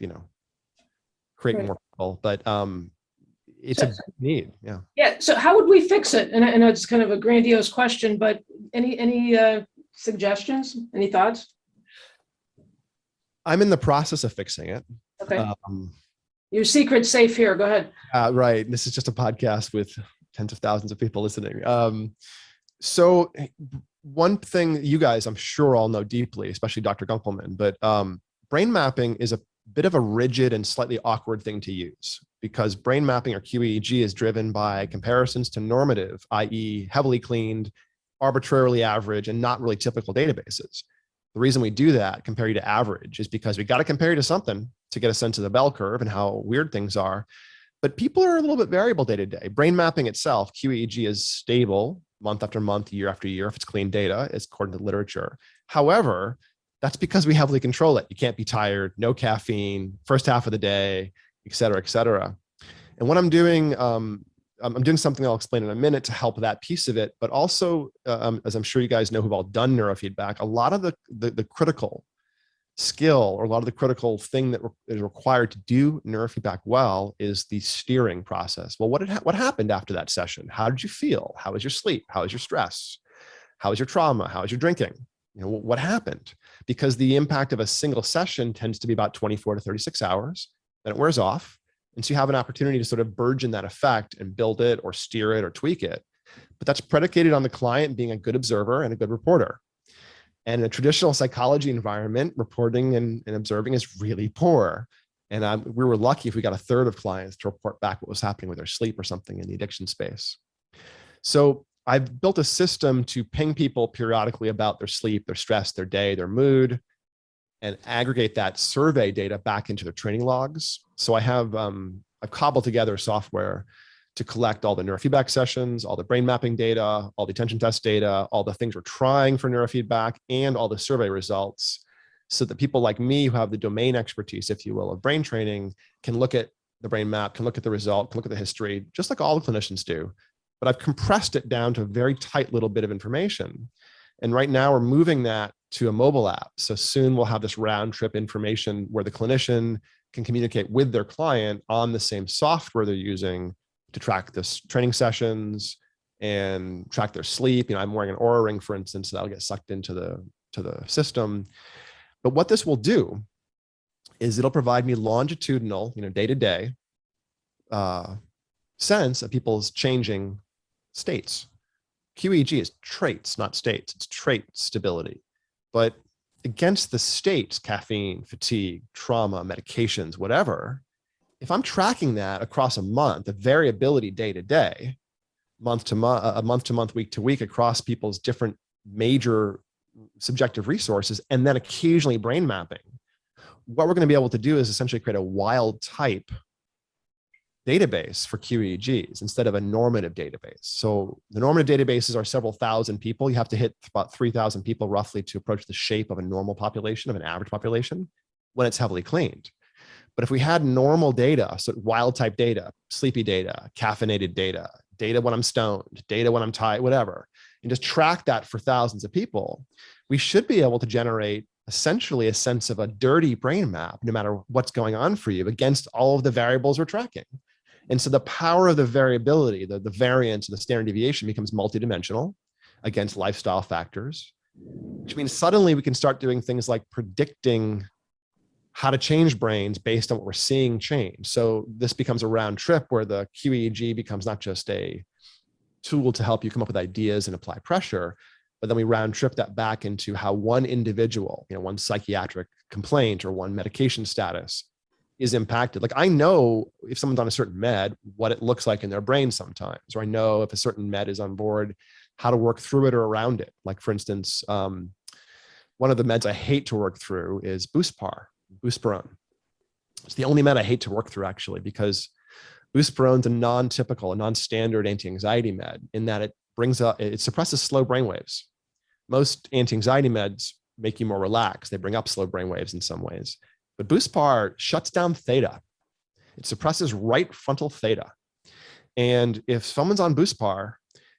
create Right. more people, but it's a big need. Yeah. Yeah. So how would we fix it? And I know it's kind of a grandiose question, but any suggestions? Any thoughts? I'm in the process of fixing it. Okay. Your secret's safe here. Go ahead. Right. This is just a podcast with tens of thousands of people listening. So one thing you guys, I'm sure all know deeply, especially Dr. Gunkelman, but brain mapping is a bit of a rigid and slightly awkward thing to use, because brain mapping, or QEEG, is driven by comparisons to normative, i.e. heavily cleaned, arbitrarily average, and not really typical databases. The reason we do that, compare you to average, is because we got to compare you to something to get a sense of the bell curve and how weird things are. But people are a little bit variable day to day. Brain mapping itself, QEEG, is stable month after month, year after year, if it's clean data, it's according to the literature. However, that's because we heavily control it. You can't be tired, no caffeine, first half of the day, et cetera, et cetera. And what I'm doing, I'm doing something I'll explain in a minute to help that piece of it, but also, as I'm sure you guys know who've all done neurofeedback, a lot of the critical skill, or a lot of the critical thing that is required to do neurofeedback well, is the steering process. Well, what happened after that session? How did you feel? How was your sleep? How was your stress? How was your trauma? How was your drinking? What happened? Because the impact of a single session tends to be about 24 to 36 hours, then it wears off. And so you have an opportunity to sort of burgeon that effect and build it or steer it or tweak it. But that's predicated on the client being a good observer and a good reporter. And in a traditional psychology environment, reporting and observing is really poor. And we were lucky if we got a third of clients to report back what was happening with their sleep or something in the addiction space. So I've built a system to ping people periodically about their sleep, their stress, their day, their mood, and aggregate that survey data back into their training logs. So I've cobbled together software to collect all the neurofeedback sessions, all the brain mapping data, all the attention test data, all the things we're trying for neurofeedback, and all the survey results, so that people like me who have the domain expertise, if you will, of brain training, can look at the brain map, can look at the result, can look at the history, just like all the clinicians do. But I've compressed it down to a very tight little bit of information. And right now we're moving that to a mobile app. So soon we'll have this round trip information where the clinician can communicate with their client on the same software they're using to track this training sessions and track their sleep. I'm wearing an Oura ring, for instance, so that'll get sucked into the system. But what this will do is it'll provide me longitudinal, day to day sense of people's changing states. QEEG is traits, not states. It's trait stability. But against the states, caffeine, fatigue, trauma, medications, whatever, if I'm tracking that across a month, the variability day to day, month to month, week to week, across people's different major subjective resources, and then occasionally brain mapping, what we're going to be able to do is essentially create a wild type database for QEEGs instead of a normative database. So the normative databases are several thousand people. You have to hit about 3,000 people roughly to approach the shape of a normal population, of an average population, when it's heavily cleaned. But if we had normal data, so wild type data, sleepy data, caffeinated data, data when I'm stoned, data when I'm tired, whatever, and just track that for thousands of people, we should be able to generate essentially a sense of a dirty brain map, no matter what's going on for you, against all of the variables we're tracking. And so the power of the variability, the variance, and the standard deviation becomes multidimensional against lifestyle factors, which means suddenly we can start doing things like predicting how to change brains based on what we're seeing change. So this becomes a round trip where the QEEG becomes not just a tool to help you come up with ideas and apply pressure, but then we round trip that back into how one individual, one psychiatric complaint or one medication status is impacted. Like, I know if someone's on a certain med, what it looks like in their brain sometimes, or I know if a certain med is on board, how to work through it or around it. Like, for instance, one of the meds I hate to work through is buspirone. It's the only med I hate to work through, actually, because buspirone's a non-typical, a non-standard anti-anxiety med in that it suppresses slow brain waves. Most anti-anxiety meds make you more relaxed. They bring up slow brain waves in some ways. But BoostPAR shuts down theta. It suppresses right frontal theta. And if someone's on BoostPAR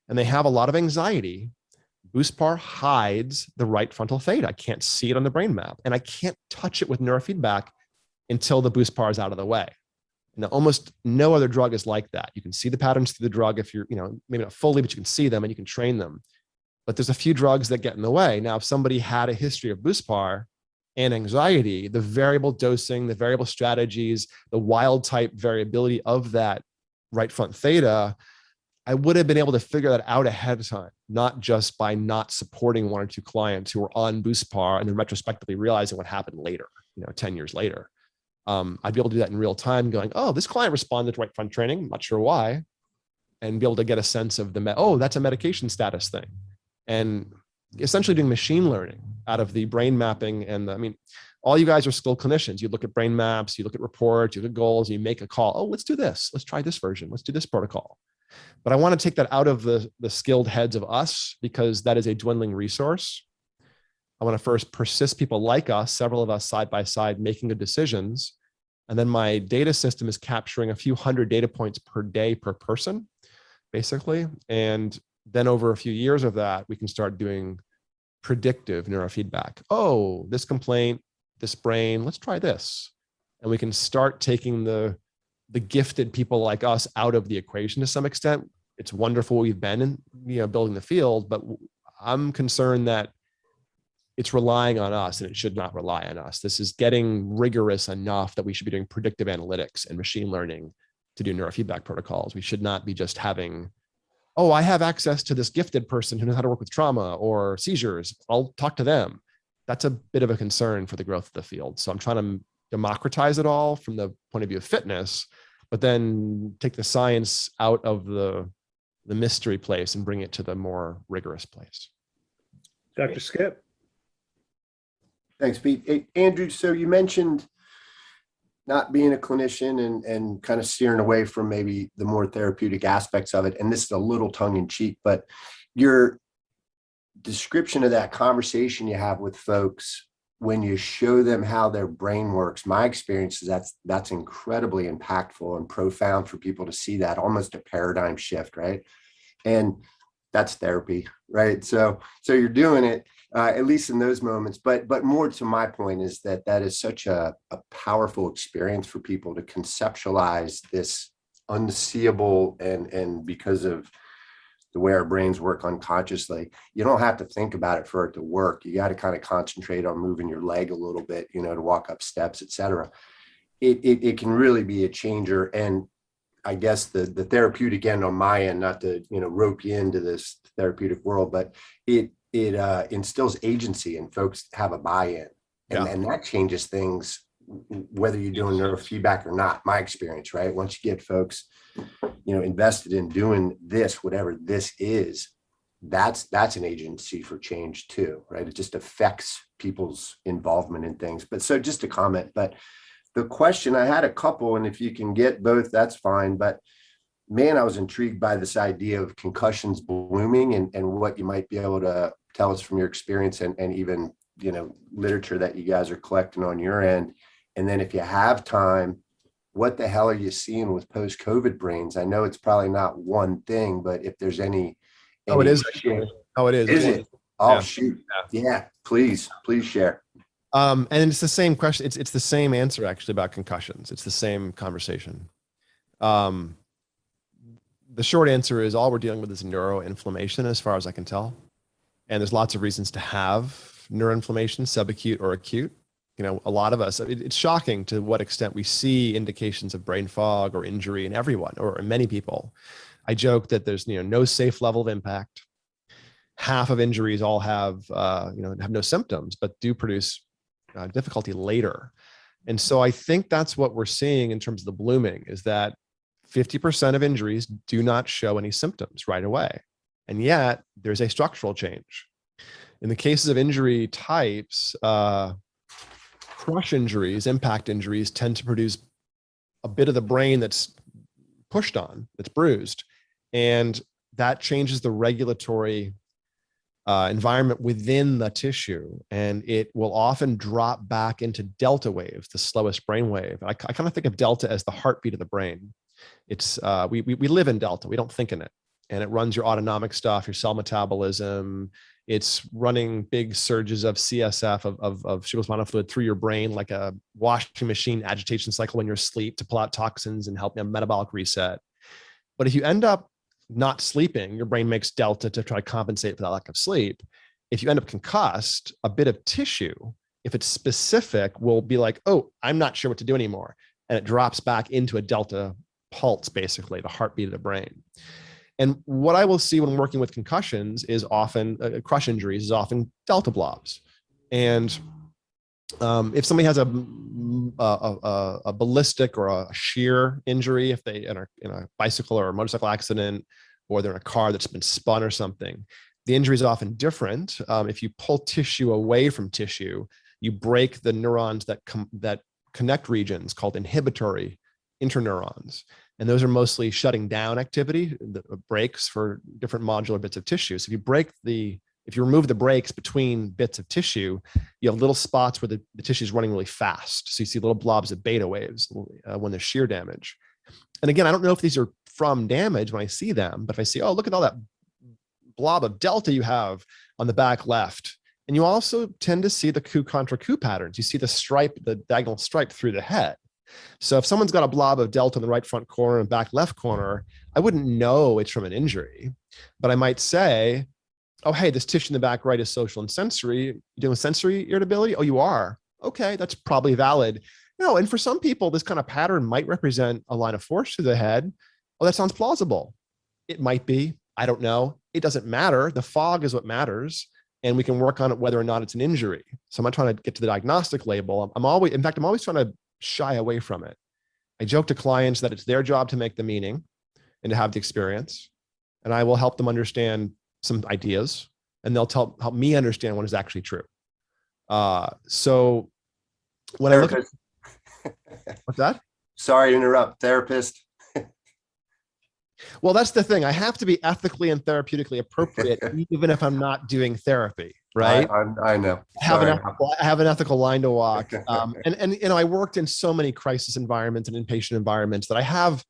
and they have a lot of anxiety, BoostPAR hides the right frontal theta. I can't see it on the brain map, and I can't touch it with neurofeedback until the BoostPAR is out of the way. Now, almost no other drug is like that. You can see the patterns through the drug if you're, maybe not fully, but you can see them and you can train them. But there's a few drugs that get in the way. Now, if somebody had a history of BoostPAR and anxiety, the variable dosing, the variable strategies, the wild type variability of that right front theta, I would have been able to figure that out ahead of time, not just by not supporting one or two clients who were on BoostPAR and then retrospectively realizing what happened later, 10 years later. I'd be able to do that in real time going, oh, this client responded to right front training, not sure why, and be able to get a sense of that's a medication status thing. And essentially doing machine learning out of the brain mapping. And all you guys are skilled clinicians. You look at brain maps, you look at reports, you look at goals, you make a call. Oh, let's do this. Let's try this version. Let's do this protocol. But I want to take that out of the skilled heads of us, because that is a dwindling resource. I want to first persist people like us, several of us side by side, making good decisions. And then my data system is capturing a few hundred data points per day per person, basically. And then over a few years of that, we can start doing predictive neurofeedback. Oh, this complaint, this brain, let's try this. And we can start taking the gifted people like us out of the equation to some extent. It's wonderful we've been in, building the field, but I'm concerned that it's relying on us, and it should not rely on us. This is getting rigorous enough that we should be doing predictive analytics and machine learning to do neurofeedback protocols. We should not be just having, oh, I have access to this gifted person who knows how to work with trauma or seizures. I'll talk to them. That's a bit of a concern for the growth of the field. So I'm trying to democratize it all from the point of view of fitness, but then take the science out of the mystery place and bring it to the more rigorous place. Dr. Skip. Thanks, Pete. Hey, Andrew, so you mentioned not being a clinician and kind of steering away from maybe the more therapeutic aspects of it. And this is a little tongue in cheek, but your description of that conversation you have with folks when you show them how their brain works, my experience is that's incredibly impactful and profound for people to see that, almost a paradigm shift, right? And that's therapy, right? So you're doing it, at least in those moments, but more to my point is that is such a powerful experience for people to conceptualize this unseeable, and because of the way our brains work unconsciously, you don't have to think about it for it to work. You got to kind of concentrate on moving your leg a little bit, to walk up steps, et cetera. It can really be a changer. And I guess the therapeutic end on my end, not to, rope you into this therapeutic world, but it instills agency and folks have a buy-in. And that changes things, whether you're doing neurofeedback or not, my experience, right? Once you get folks, invested in doing this, whatever this is, that's an agency for change too, right? It just affects people's involvement in things. But so just a comment, but the question, I had a couple, and if you can get both, that's fine. But man, I was intrigued by this idea of concussions blooming and what you might be able to tell us from your experience and even, literature that you guys are collecting on your end. And then if you have time, what the hell are you seeing with post-COVID brains? I know it's probably not one thing, but if there's any Oh, it is. Oh, it is. Is it? Oh, Yeah. shoot. Yeah, please share. And it's the same question. It's the same answer actually about concussions. It's the same conversation. The short answer is all we're dealing with is neuroinflammation as far as I can tell. And there's lots of reasons to have neuroinflammation, subacute or acute. A lot of us, it's shocking to what extent we see indications of brain fog or injury in everyone or in many people. I joke that there's, no safe level of impact. Half of injuries all have no symptoms, but do produce difficulty later. And so I think that's what we're seeing in terms of the blooming is that 50% of injuries do not show any symptoms right away. And yet there's a structural change. In the cases of injury types, crush injuries, impact injuries tend to produce a bit of the brain that's pushed on, that's bruised. And that changes the regulatory environment within the tissue, and it will often drop back into delta waves, the slowest brain wave. I kind of think of delta as the heartbeat of the brain. It's we live in delta, we don't think in it, and it runs your autonomic stuff, your cell metabolism. It's running big surges of CSF, of cerebrospinal fluid through your brain, like a washing machine agitation cycle when you're asleep, to pull out toxins and help a metabolic reset. But if you end up not sleeping, your brain makes delta to try to compensate for that lack of sleep. If you end up concussed, a bit of tissue, if it's specific, will be like, oh, I'm not sure what to do anymore. And it drops back into a delta pulse, basically, the heartbeat of the brain. And what I will see when working with concussions is often crush injuries, is often delta blobs. And if somebody has a ballistic or a shear injury, if they are in a bicycle or a motorcycle accident, or they're in a car that's been spun or something, the injury is often different. If you pull tissue away from tissue, you break the neurons that connect regions called inhibitory interneurons. And those are mostly shutting down activity, the breaks for different modular bits of tissue. So if you remove the breaks between bits of tissue, you have little spots where the tissue is running really fast. So you see little blobs of beta waves when there's shear damage. And again, I don't know if these are from damage when I see them, but if I see, oh, look at all that blob of delta you have on the back left. And you also tend to see the coup contra coup patterns. You see the stripe, the diagonal stripe through the head. So if someone's got a blob of delta in the right front corner and back left corner, I wouldn't know it's from an injury, but I might say, oh, hey, this tissue in the back right is social and sensory. You doing sensory irritability? Oh, you are? Okay, that's probably valid. And for some people, this kind of pattern might represent a line of force to the head. Oh, that sounds plausible. It might be. I don't know. It doesn't matter. The fog is what matters. And we can work on it whether or not it's an injury. So I'm not trying to get to the diagnostic label. I'm always trying to shy away from it. I joke to clients that it's their job to make the meaning and to have the experience. And I will help them understand some ideas, and they'll help me understand what is actually true. So when Therapist. I look at what's that? Sorry to interrupt. Therapist. Well, that's the thing. I have to be ethically and therapeutically appropriate, even if I'm not doing therapy, right? I know. I have an ethical line to walk. And I worked in so many crisis environments and inpatient environments that I have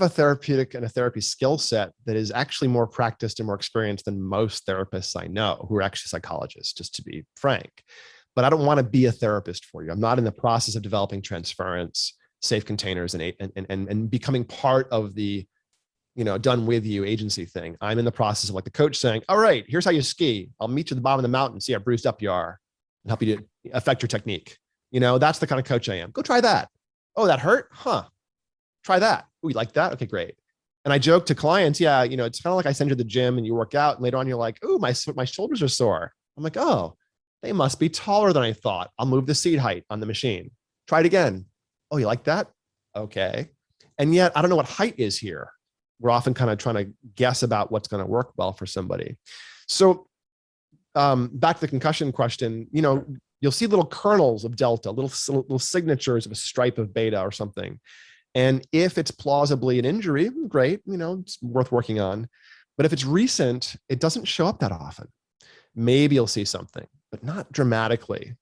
a therapeutic and a therapy skill set that is actually more practiced and more experienced than most therapists I know, who are actually psychologists, just to be frank. But I don't want to be a therapist for you. I'm not in the process of developing transference, safe containers, and becoming part of the done with you agency thing. I'm in the process of, like the coach saying, all right, here's how you ski. I'll meet you at the bottom of the mountain, see how bruised up you are, and help you to affect your technique. That's the kind of coach I am. Go try that. Oh, that hurt? Huh. Try that. Oh, you like that? Okay, great. And I joke to clients, yeah, it's kind of like I send you to the gym and you work out, and later on you're like, oh, my shoulders are sore. I'm like, oh, they must be taller than I thought. I'll move the seat height on the machine. Try it again. Oh, you like that? Okay. And yet I don't know what height is here. We're often kind of trying to guess about what's going to work well for somebody. So back to the concussion question, you'll see little kernels of delta, little signatures of a stripe of beta or something. And if it's plausibly an injury, great, it's worth working on. But if it's recent, it doesn't show up that often. Maybe you'll see something, but not dramatically.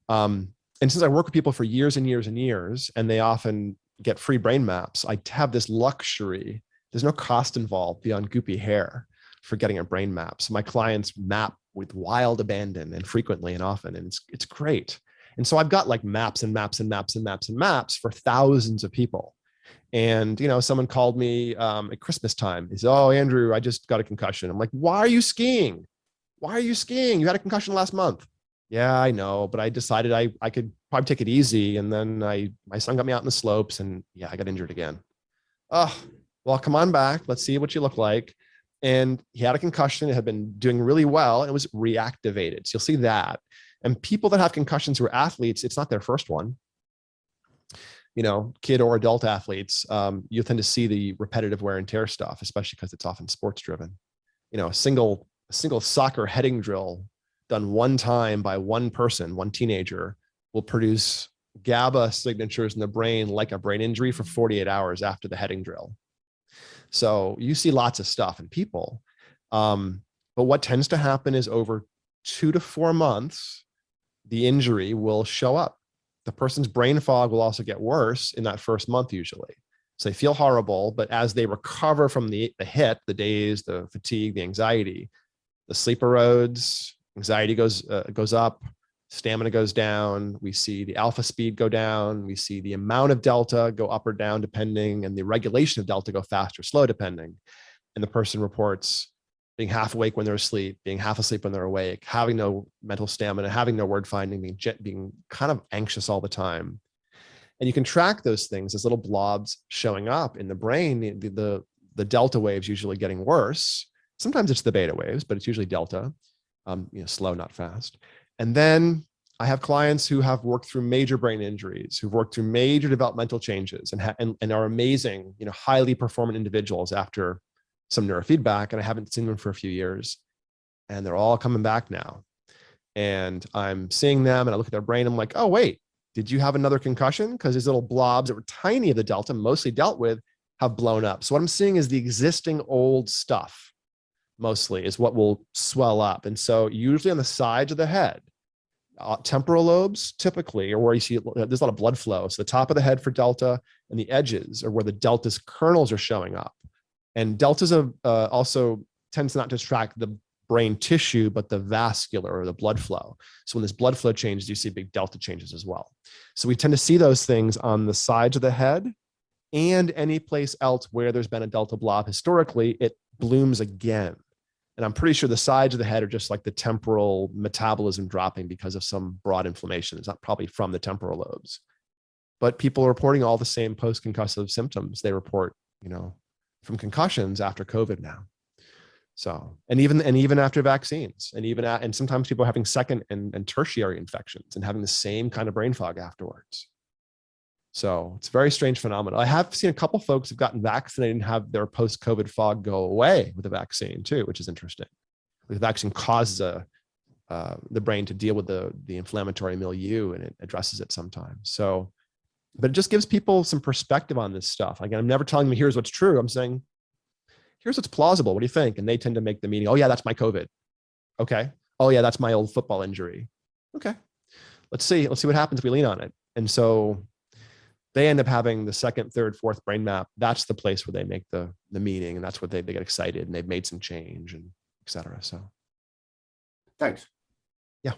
And since I work with people for years and years and years, and they often get free brain maps, I have this luxury. There's no cost involved beyond goopy hair for getting a brain map. So my clients map with wild abandon and frequently and often, and it's great. And so I've got like maps and maps and maps and maps and maps for thousands of people. And, someone called me at Christmas time. He said, oh, Andrew, I just got a concussion. I'm like, why are you skiing? Why are you skiing? You had a concussion last month. Yeah, I know, but I decided I could probably take it easy. And then my son got me out in the slopes, and yeah, I got injured again. Oh, well, come on back. Let's see what you look like. And he had a concussion. It had been doing really well, and it was reactivated. So you'll see that. And people that have concussions who are athletes, it's not their first one. Kid or adult athletes, you tend to see the repetitive wear and tear stuff, especially because it's often sports driven. A single soccer heading drill done one time by one person, one teenager, will produce GABA signatures in the brain like a brain injury for 48 hours after the heading drill. So you see lots of stuff in people. But what tends to happen is over 2 to 4 months, the injury will show up. The person's brain fog will also get worse in that first month usually. So they feel horrible, but as they recover from the hit, the daze, the fatigue, the anxiety, the sleep erodes, anxiety goes up, stamina goes down. We see the alpha speed go down. We see the amount of delta go up or down depending, and the regulation of delta go fast or slow depending. And the person reports being half awake when they're asleep, being half asleep when they're awake, having no mental stamina, having no word finding, being kind of anxious all the time. And you can track those things as little blobs showing up in the brain. The delta waves usually getting worse. Sometimes it's the beta waves, but it's usually delta, slow, not fast. And then I have clients who have worked through major brain injuries, who've worked through major developmental changes and are amazing, highly performant individuals after some neurofeedback, and I haven't seen them for a few years, and they're all coming back now. And I'm seeing them and I look at their brain, I'm like, oh, wait, did you have another concussion? Because these little blobs that were tiny of the delta, mostly dealt with, have blown up. So what I'm seeing is the existing old stuff mostly is what will swell up. And so usually on the sides of the head, temporal lobes typically, or where you see there's a lot of blood flow. So the top of the head for delta and the edges are where the delta's kernels are showing up. And deltas also tends not to track the brain tissue, but the vascular or the blood flow. So when this blood flow changes, you see big delta changes as well. So we tend to see those things on the sides of the head, and any place else where there's been a delta blob historically, it blooms again. And I'm pretty sure the sides of the head are just like the temporal metabolism dropping because of some broad inflammation. It's not probably from the temporal lobes. But people are reporting all the same post-concussive symptoms they report, from concussions after COVID now. So, and even after vaccines, and sometimes people are having second and tertiary infections and having the same kind of brain fog afterwards. So it's a very strange phenomenon. I have seen a couple folks have gotten vaccinated and have their post-COVID fog go away with the vaccine too, which is interesting. The vaccine causes the brain to deal with the inflammatory milieu, and it addresses it sometimes. So, but it just gives people some perspective on this stuff. Again, I'm never telling them, here's what's true. I'm saying, here's what's plausible. What do you think? And they tend to make the meaning, oh yeah, that's my COVID. Okay. Oh yeah, that's my old football injury. Okay. Let's see what happens if we lean on it. And so they end up having the second, third, fourth brain map. That's the place where they make the meaning, and that's what they get excited, and they've made some change, and et cetera. So. Thanks. Yeah.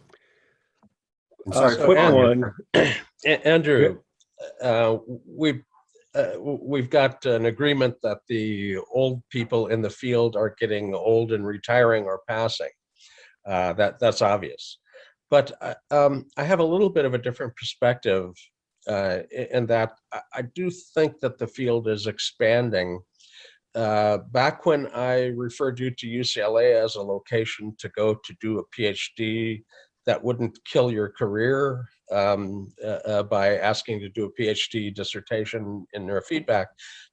I'm sorry. So quick Andrew, one. Andrew, we've got an agreement that the old people in the field are getting old and retiring or passing. That's obvious. But I have a little bit of a different perspective in that I do think that the field is expanding. Back when I referred you to UCLA as a location to go to do a PhD that wouldn't kill your career by asking to do a PhD dissertation in neurofeedback.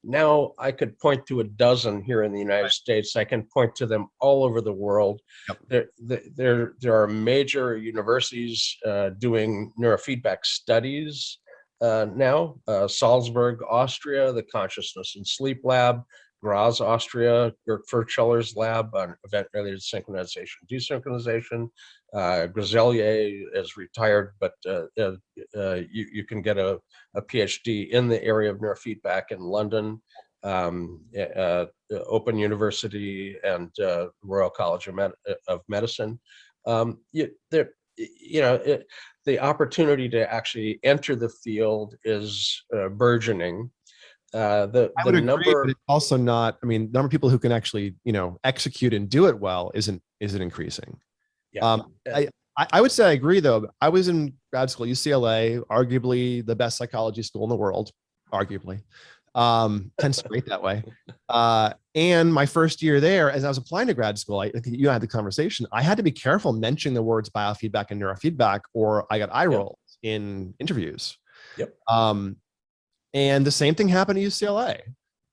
Now I could point to a dozen here in the United States. I can point to them all over the world. Yep. There are major universities doing neurofeedback studies now. Salzburg, Austria, the Consciousness and Sleep Lab. Graz, Austria, Dirk Furcheller's lab on event-related synchronization, desynchronization. Griselier is retired, but you can get a PhD in the area of neurofeedback in London, Open University, and Royal College of Medicine. The opportunity to actually enter the field is burgeoning. I would agree, but it's also not. I mean, the number of people who can actually, execute and do it well isn't increasing. Yeah. I would say I agree, though. I was in grad school, UCLA, arguably the best psychology school in the world, arguably. Tends to rate that way. And my first year there, as I was applying to grad school, I think you had the conversation. I had to be careful mentioning the words biofeedback and neurofeedback, or I got eye rolls in interviews. Yep. And the same thing happened at UCLA,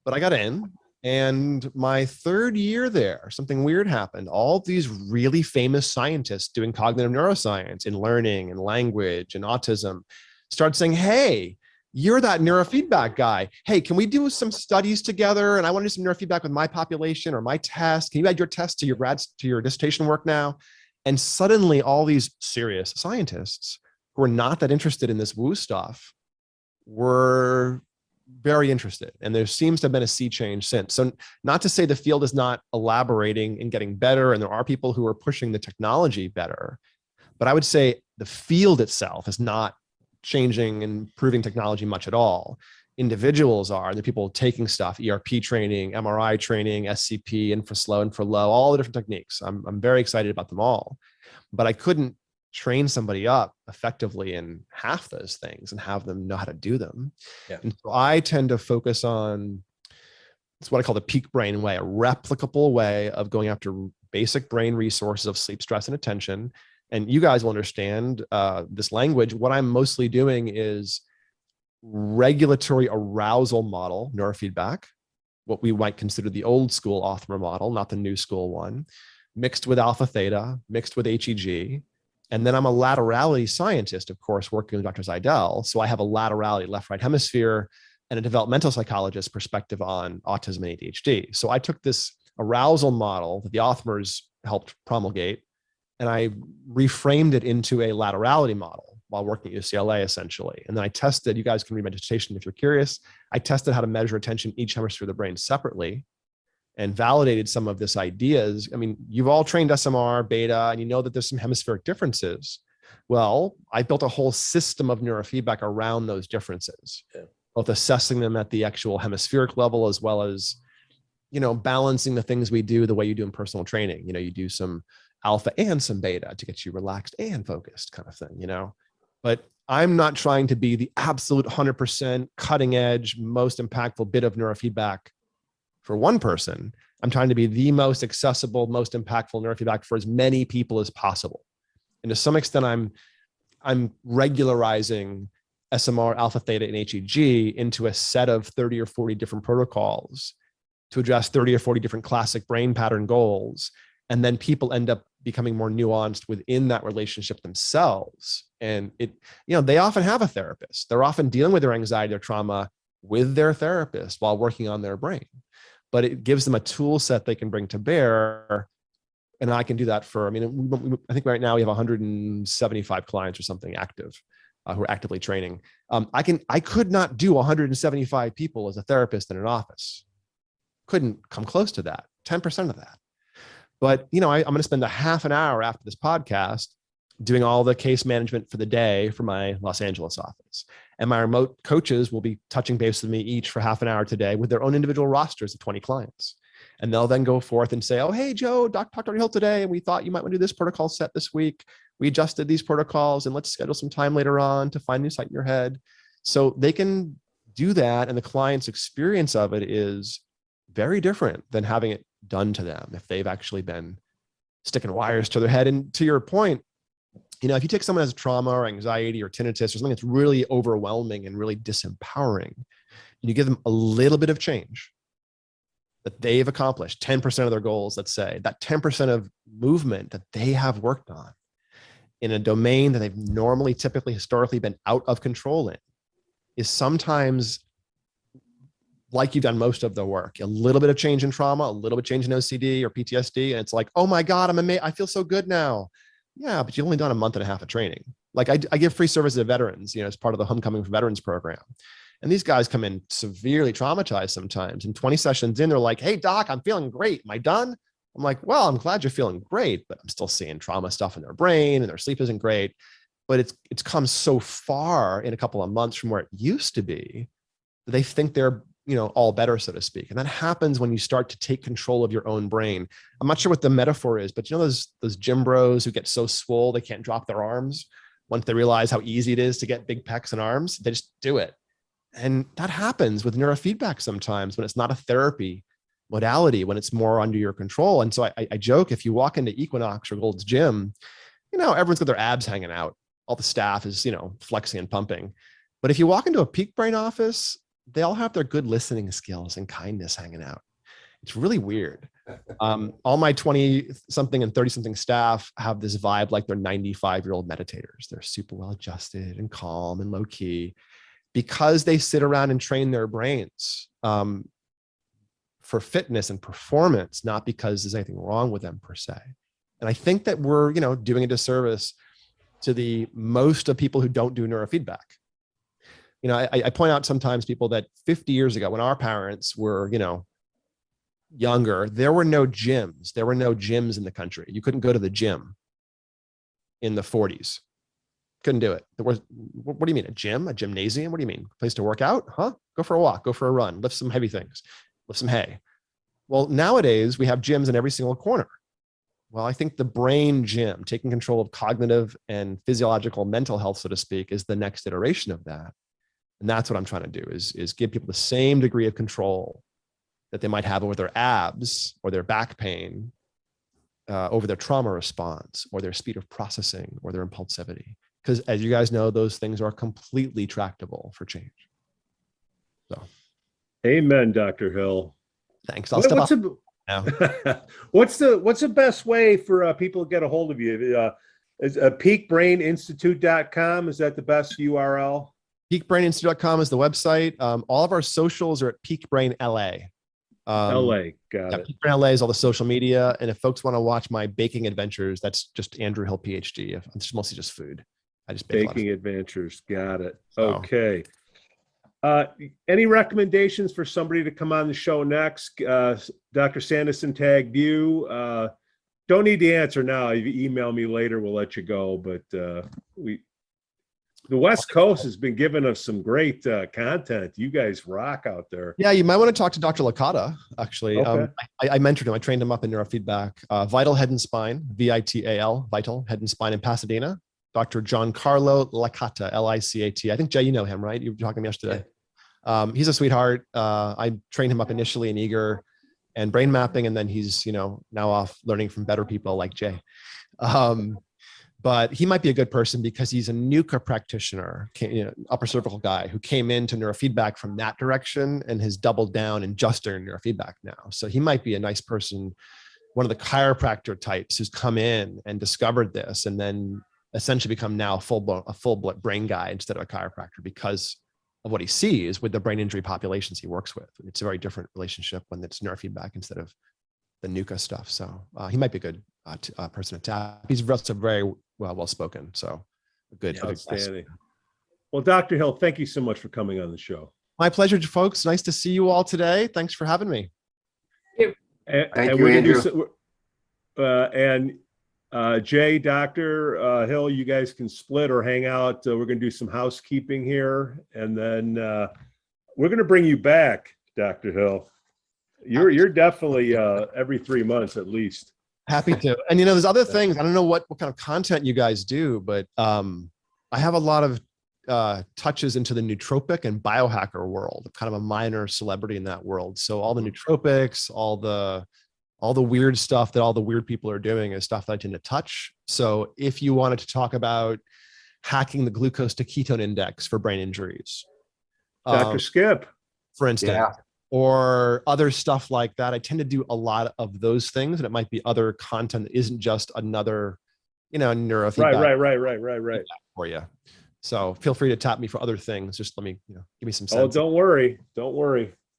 but I got in, and my third year there, something weird happened. All these really famous scientists doing cognitive neuroscience in learning and language and autism started saying, hey, you're that neurofeedback guy. Hey, can we do some studies together? And I want to do some neurofeedback with my population or my test. Can you add your test to your dissertation work now? And suddenly all these serious scientists who are not that interested in this woo stuff were very interested. And there seems to have been a sea change since. So not to say the field is not elaborating and getting better, and there are people who are pushing the technology better, but I would say the field itself is not changing and improving technology much at all. Individuals are, the people taking stuff, ERP training, MRI training, SCP, infraslow, infralow, all the different techniques. I'm very excited about them all, but I couldn't train somebody up effectively in half those things and have them know how to do them. Yeah. And so I tend to focus on, it's what I call the peak brain way, a replicable way of going after basic brain resources of sleep, stress, and attention. And you guys will understand this language. What I'm mostly doing is regulatory arousal model, neurofeedback, what we might consider the old school Othmer model, not the new school one, mixed with alpha theta, mixed with HEG. And then I'm a laterality scientist, of course, working with Dr. Zeidel. So I have a laterality, left-right hemisphere, and a developmental psychologist perspective on autism and ADHD. So I took this arousal model that the Othmers helped promulgate, and I reframed it into a laterality model while working at UCLA, essentially. And then I tested, you guys can read my dissertation if you're curious, I tested how to measure attention in each hemisphere of the brain separately and validated some of this ideas. I mean, you've all trained SMR, beta, and you know that there's some hemispheric differences. Well, I built a whole system of neurofeedback around those differences, both assessing them at the actual hemispheric level, as well as, balancing the things we do the way you do in personal training. You do some alpha and some beta to get you relaxed and focused kind of thing, but I'm not trying to be the absolute 100% cutting edge, most impactful bit of neurofeedback for one person. I'm trying to be the most accessible, most impactful neurofeedback for as many people as possible. And to some extent, I'm regularizing SMR, alpha, theta, and HEG into a set of 30 or 40 different protocols to address 30 or 40 different classic brain pattern goals. And then people end up becoming more nuanced within that relationship themselves. And they often have a therapist. They're often dealing with their anxiety or trauma with their therapist while working on their brain. But it gives them a tool set they can bring to bear. And I can do that for, I think right now we have 175 clients or something active who are actively training. I could not do 175 people as a therapist in an office. Couldn't come close to that, 10% of that. But, I'm going to spend a half an hour after this podcast doing all the case management for the day for my Los Angeles office. And my remote coaches will be touching base with me each for half an hour today with their own individual rosters of 20 clients. And they'll then go forth and say, oh, hey, Joe, Dr. Hill today, and we thought you might want to do this protocol set this week. We adjusted these protocols, and let's schedule some time later on to find a new site in your head. So they can do that. And the client's experience of it is very different than having it done to them if they've actually been sticking wires to their head. And to your point, if you take someone who has trauma or anxiety or tinnitus or something that's really overwhelming and really disempowering, and you give them a little bit of change that they've accomplished, 10% of their goals, let's say, that 10% of movement that they have worked on in a domain that they've normally, typically, historically been out of control in, is sometimes like you've done most of the work. A little bit of change in trauma, a little bit of change in OCD or PTSD, and it's like, oh my God, I'm amazing. I feel so good now. Yeah, but you've only done a month and a half of training. Like I give free service to veterans, as part of the Homecoming for Veterans program. And these guys come in severely traumatized sometimes. And 20 sessions in, they're like, hey, doc, I'm feeling great. Am I done? I'm like, well, I'm glad you're feeling great, but I'm still seeing trauma stuff in their brain and their sleep isn't great. But it's come so far in a couple of months from where it used to be that they think they're all better, so to speak. And that happens when you start to take control of your own brain. I'm not sure what the metaphor is, but those gym bros who get so swole they can't drop their arms. Once they realize how easy it is to get big pecs and arms, they just do it. And that happens with neurofeedback sometimes when it's not a therapy modality, when it's more under your control. And so I joke, if you walk into Equinox or Gold's Gym, everyone's got their abs hanging out. All the staff is, flexing and pumping. But if you walk into a peak brain office, they all have their good listening skills and kindness hanging out. It's really weird. All my 20 something and 30 something staff have this vibe like they're 95-year-old meditators. They're super well adjusted and calm and low key. because they sit around and train their brains for fitness and performance, not because there's anything wrong with them per se. And I think that we're, doing a disservice to the most of people who don't do neurofeedback. I point out sometimes people that 50 years ago, when our parents were, younger, there were no gyms. There were no gyms in the country. You couldn't go to the gym in the 40s. Couldn't do it. There was, what do you mean? A gym, a gymnasium? What do you mean? A place to work out? Huh? Go for a walk, go for a run, lift some heavy things, lift some hay. Well, nowadays we have gyms in every single corner. Well, I think the brain gym, taking control of cognitive and physiological mental health, so to speak, is the next iteration of that. And that's what I'm trying to do is give people the same degree of control that they might have over their abs or their back pain, over their trauma response or their speed of processing or their impulsivity. Because as you guys know, those things are completely tractable for change. So. Amen, Dr. Hill. Thanks. What's the best way for people to get a hold of you? Is peakbraininstitute.com? Is that the best URL? Peakbraininstitute.com is the website. All of our socials are at Peak-Brain LA. LA, got it. Peak-Brain LA is all the social media. And if folks want to watch my baking adventures, that's just Andrew Hill, PhD. It's mostly just food. I just bake Baking adventures. Got it. So. Okay. Any recommendations for somebody to come on the show next? Dr. Sanderson tagged you. Don't need the answer now. If you email me later, we'll let you go. But the West Coast has been giving us some great content. You guys rock out there. Yeah, you might want to talk to Dr. Licata, actually. Okay. I mentored him. I trained him up in neurofeedback. Vital Head and Spine, VITAL, Vital Head and Spine in Pasadena. Dr. Giancarlo Licata, Licata. I think, Jay, you know him, right? You were talking to him yesterday. He's a sweetheart. I trained him up initially in eager and brain mapping, and then he's, now off learning from better people like Jay. But he might be a good person because he's a NUCA practitioner, upper cervical guy who came into neurofeedback from that direction and has doubled down and just doing neurofeedback now. So he might be a nice person, one of the chiropractor types who's come in and discovered this and then essentially become now a full brain guy instead of a chiropractor because of what he sees with the brain injury populations he works with. It's a very different relationship when it's neurofeedback instead of the NUCA stuff. So he might be a good person to tap. He's also very well-spoken. So a good. Outstanding. Well, Dr. Hill, thank you so much for coming on the show. My pleasure, folks. Nice to see you all today. Thanks for having me. Thank you, Andrew. Jay, Dr. Hill, you guys can split or hang out. We're going to do some housekeeping here, and then we're going to bring you back, Dr. Hill. You're definitely every 3 months at least. Happy to. And there's other things. I don't know what kind of content you guys do, but I have a lot of touches into the nootropic and biohacker world. I'm kind of a minor celebrity in that world. So all the nootropics, all the weird stuff that all the weird people are doing is stuff that I tend to touch. So if you wanted to talk about hacking the glucose to ketone index for brain injuries, Dr. Skip, for instance, or other stuff like that, I tend to do a lot of those things, and it might be other content that isn't just another, neurofeedback. Right. For you. So feel free to tap me for other things. Just let me, give me some sense. Oh, don't worry.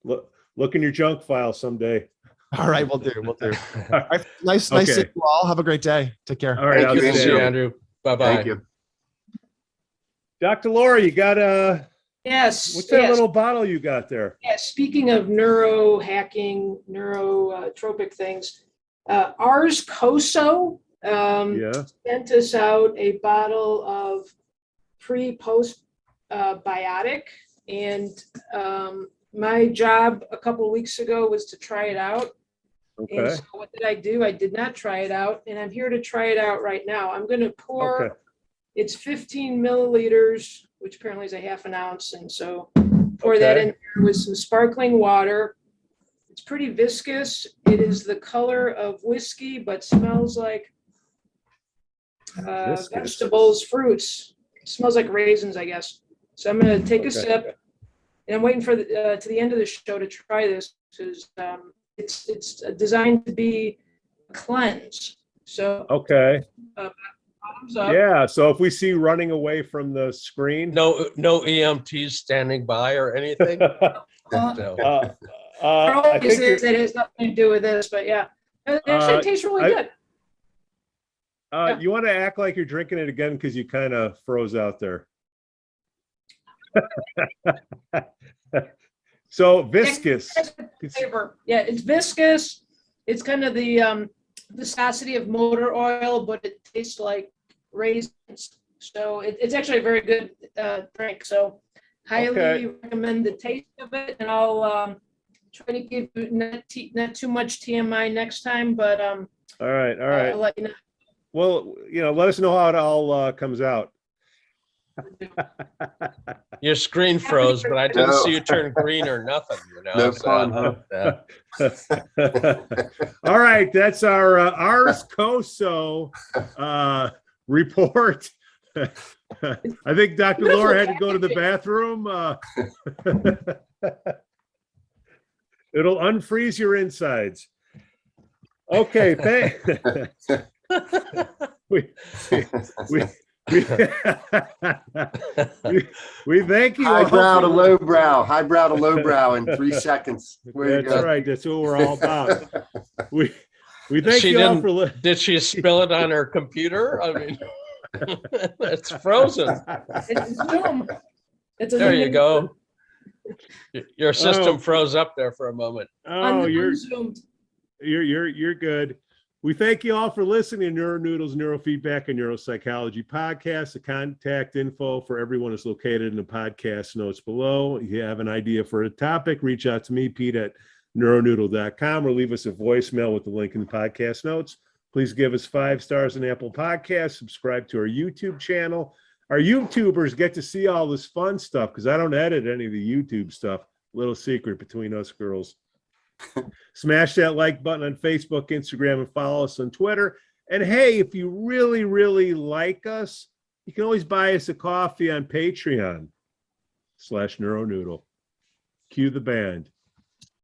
Look in your junk file someday. All right, we'll do. All right, nice seeing you all. Have a great day. Take care. All right, Thank you, Andrew. Bye-bye. Thank you. Dr. Laura, you got Yes. what's that little bottle you got there? Yeah, speaking of neuro hacking, neurotropic things, Ars Coso sent us out a bottle of pre-post biotic, and my job a couple of weeks ago was to try it out. Okay. And so what did I do? I did not try it out, and I'm here to try it out right now. I'm going to pour. It's 15 milliliters, which apparently is a half an ounce. And so pour that in there with some sparkling water. It's pretty viscous. It is the color of whiskey, but smells like vegetables, fruits. It smells like raisins, I guess. So I'm going to take a sip, and I'm waiting for to the end of the show to try this because it's designed to be a cleanse. So Thumbs up. Yeah. So if we see running away from the screen, No EMTs standing by or anything. No. I think It has nothing to do with this, but yeah, it actually tastes really good. Yeah. You want to act like you're drinking it again because you kind of froze out there. So viscous. Flavor. Yeah, it's viscous. It's kind of the viscosity of motor oil, but it tastes like raisins. So it's actually a very good drink. So highly recommend the taste of it, and I'll try to give you not too much TMI next time, but All right. I'll let you know. Well, let us know how it all comes out. Your screen froze, but I didn't No. see you turn green or nothing. No fun, huh? Yeah. All right, that's our Ars Coso report. I think Dr. Laura had to go to the bathroom. It'll unfreeze your insides. Okay, we thank you. Highbrow to lowbrow, highbrow to lowbrow in 3 seconds. Way to That's go. right. That's what we're all about. We thank you all for Did she spill it on her computer? I mean, it's frozen. It's Zoom. There you go. Your system froze up there for a moment. Oh, Unzoomed. you're good. We thank you all for listening to NeuroNoodle's Neurofeedback and Neuropsychology podcast. The contact info for everyone is located in the podcast notes below. If you have an idea for a topic, reach out to me, Pete, at neuronoodle.com, or leave us a voicemail with the link in the podcast notes. Please give us 5 stars on Apple Podcasts. Subscribe to our YouTube channel. Our YouTubers get to see all this fun stuff because I don't edit any of the YouTube stuff. Little secret between us girls. Smash that like button on Facebook, Instagram, and follow us on Twitter. And hey, if you really, really like us, you can always buy us a coffee on Patreon /NeuroNoodle. Cue the band.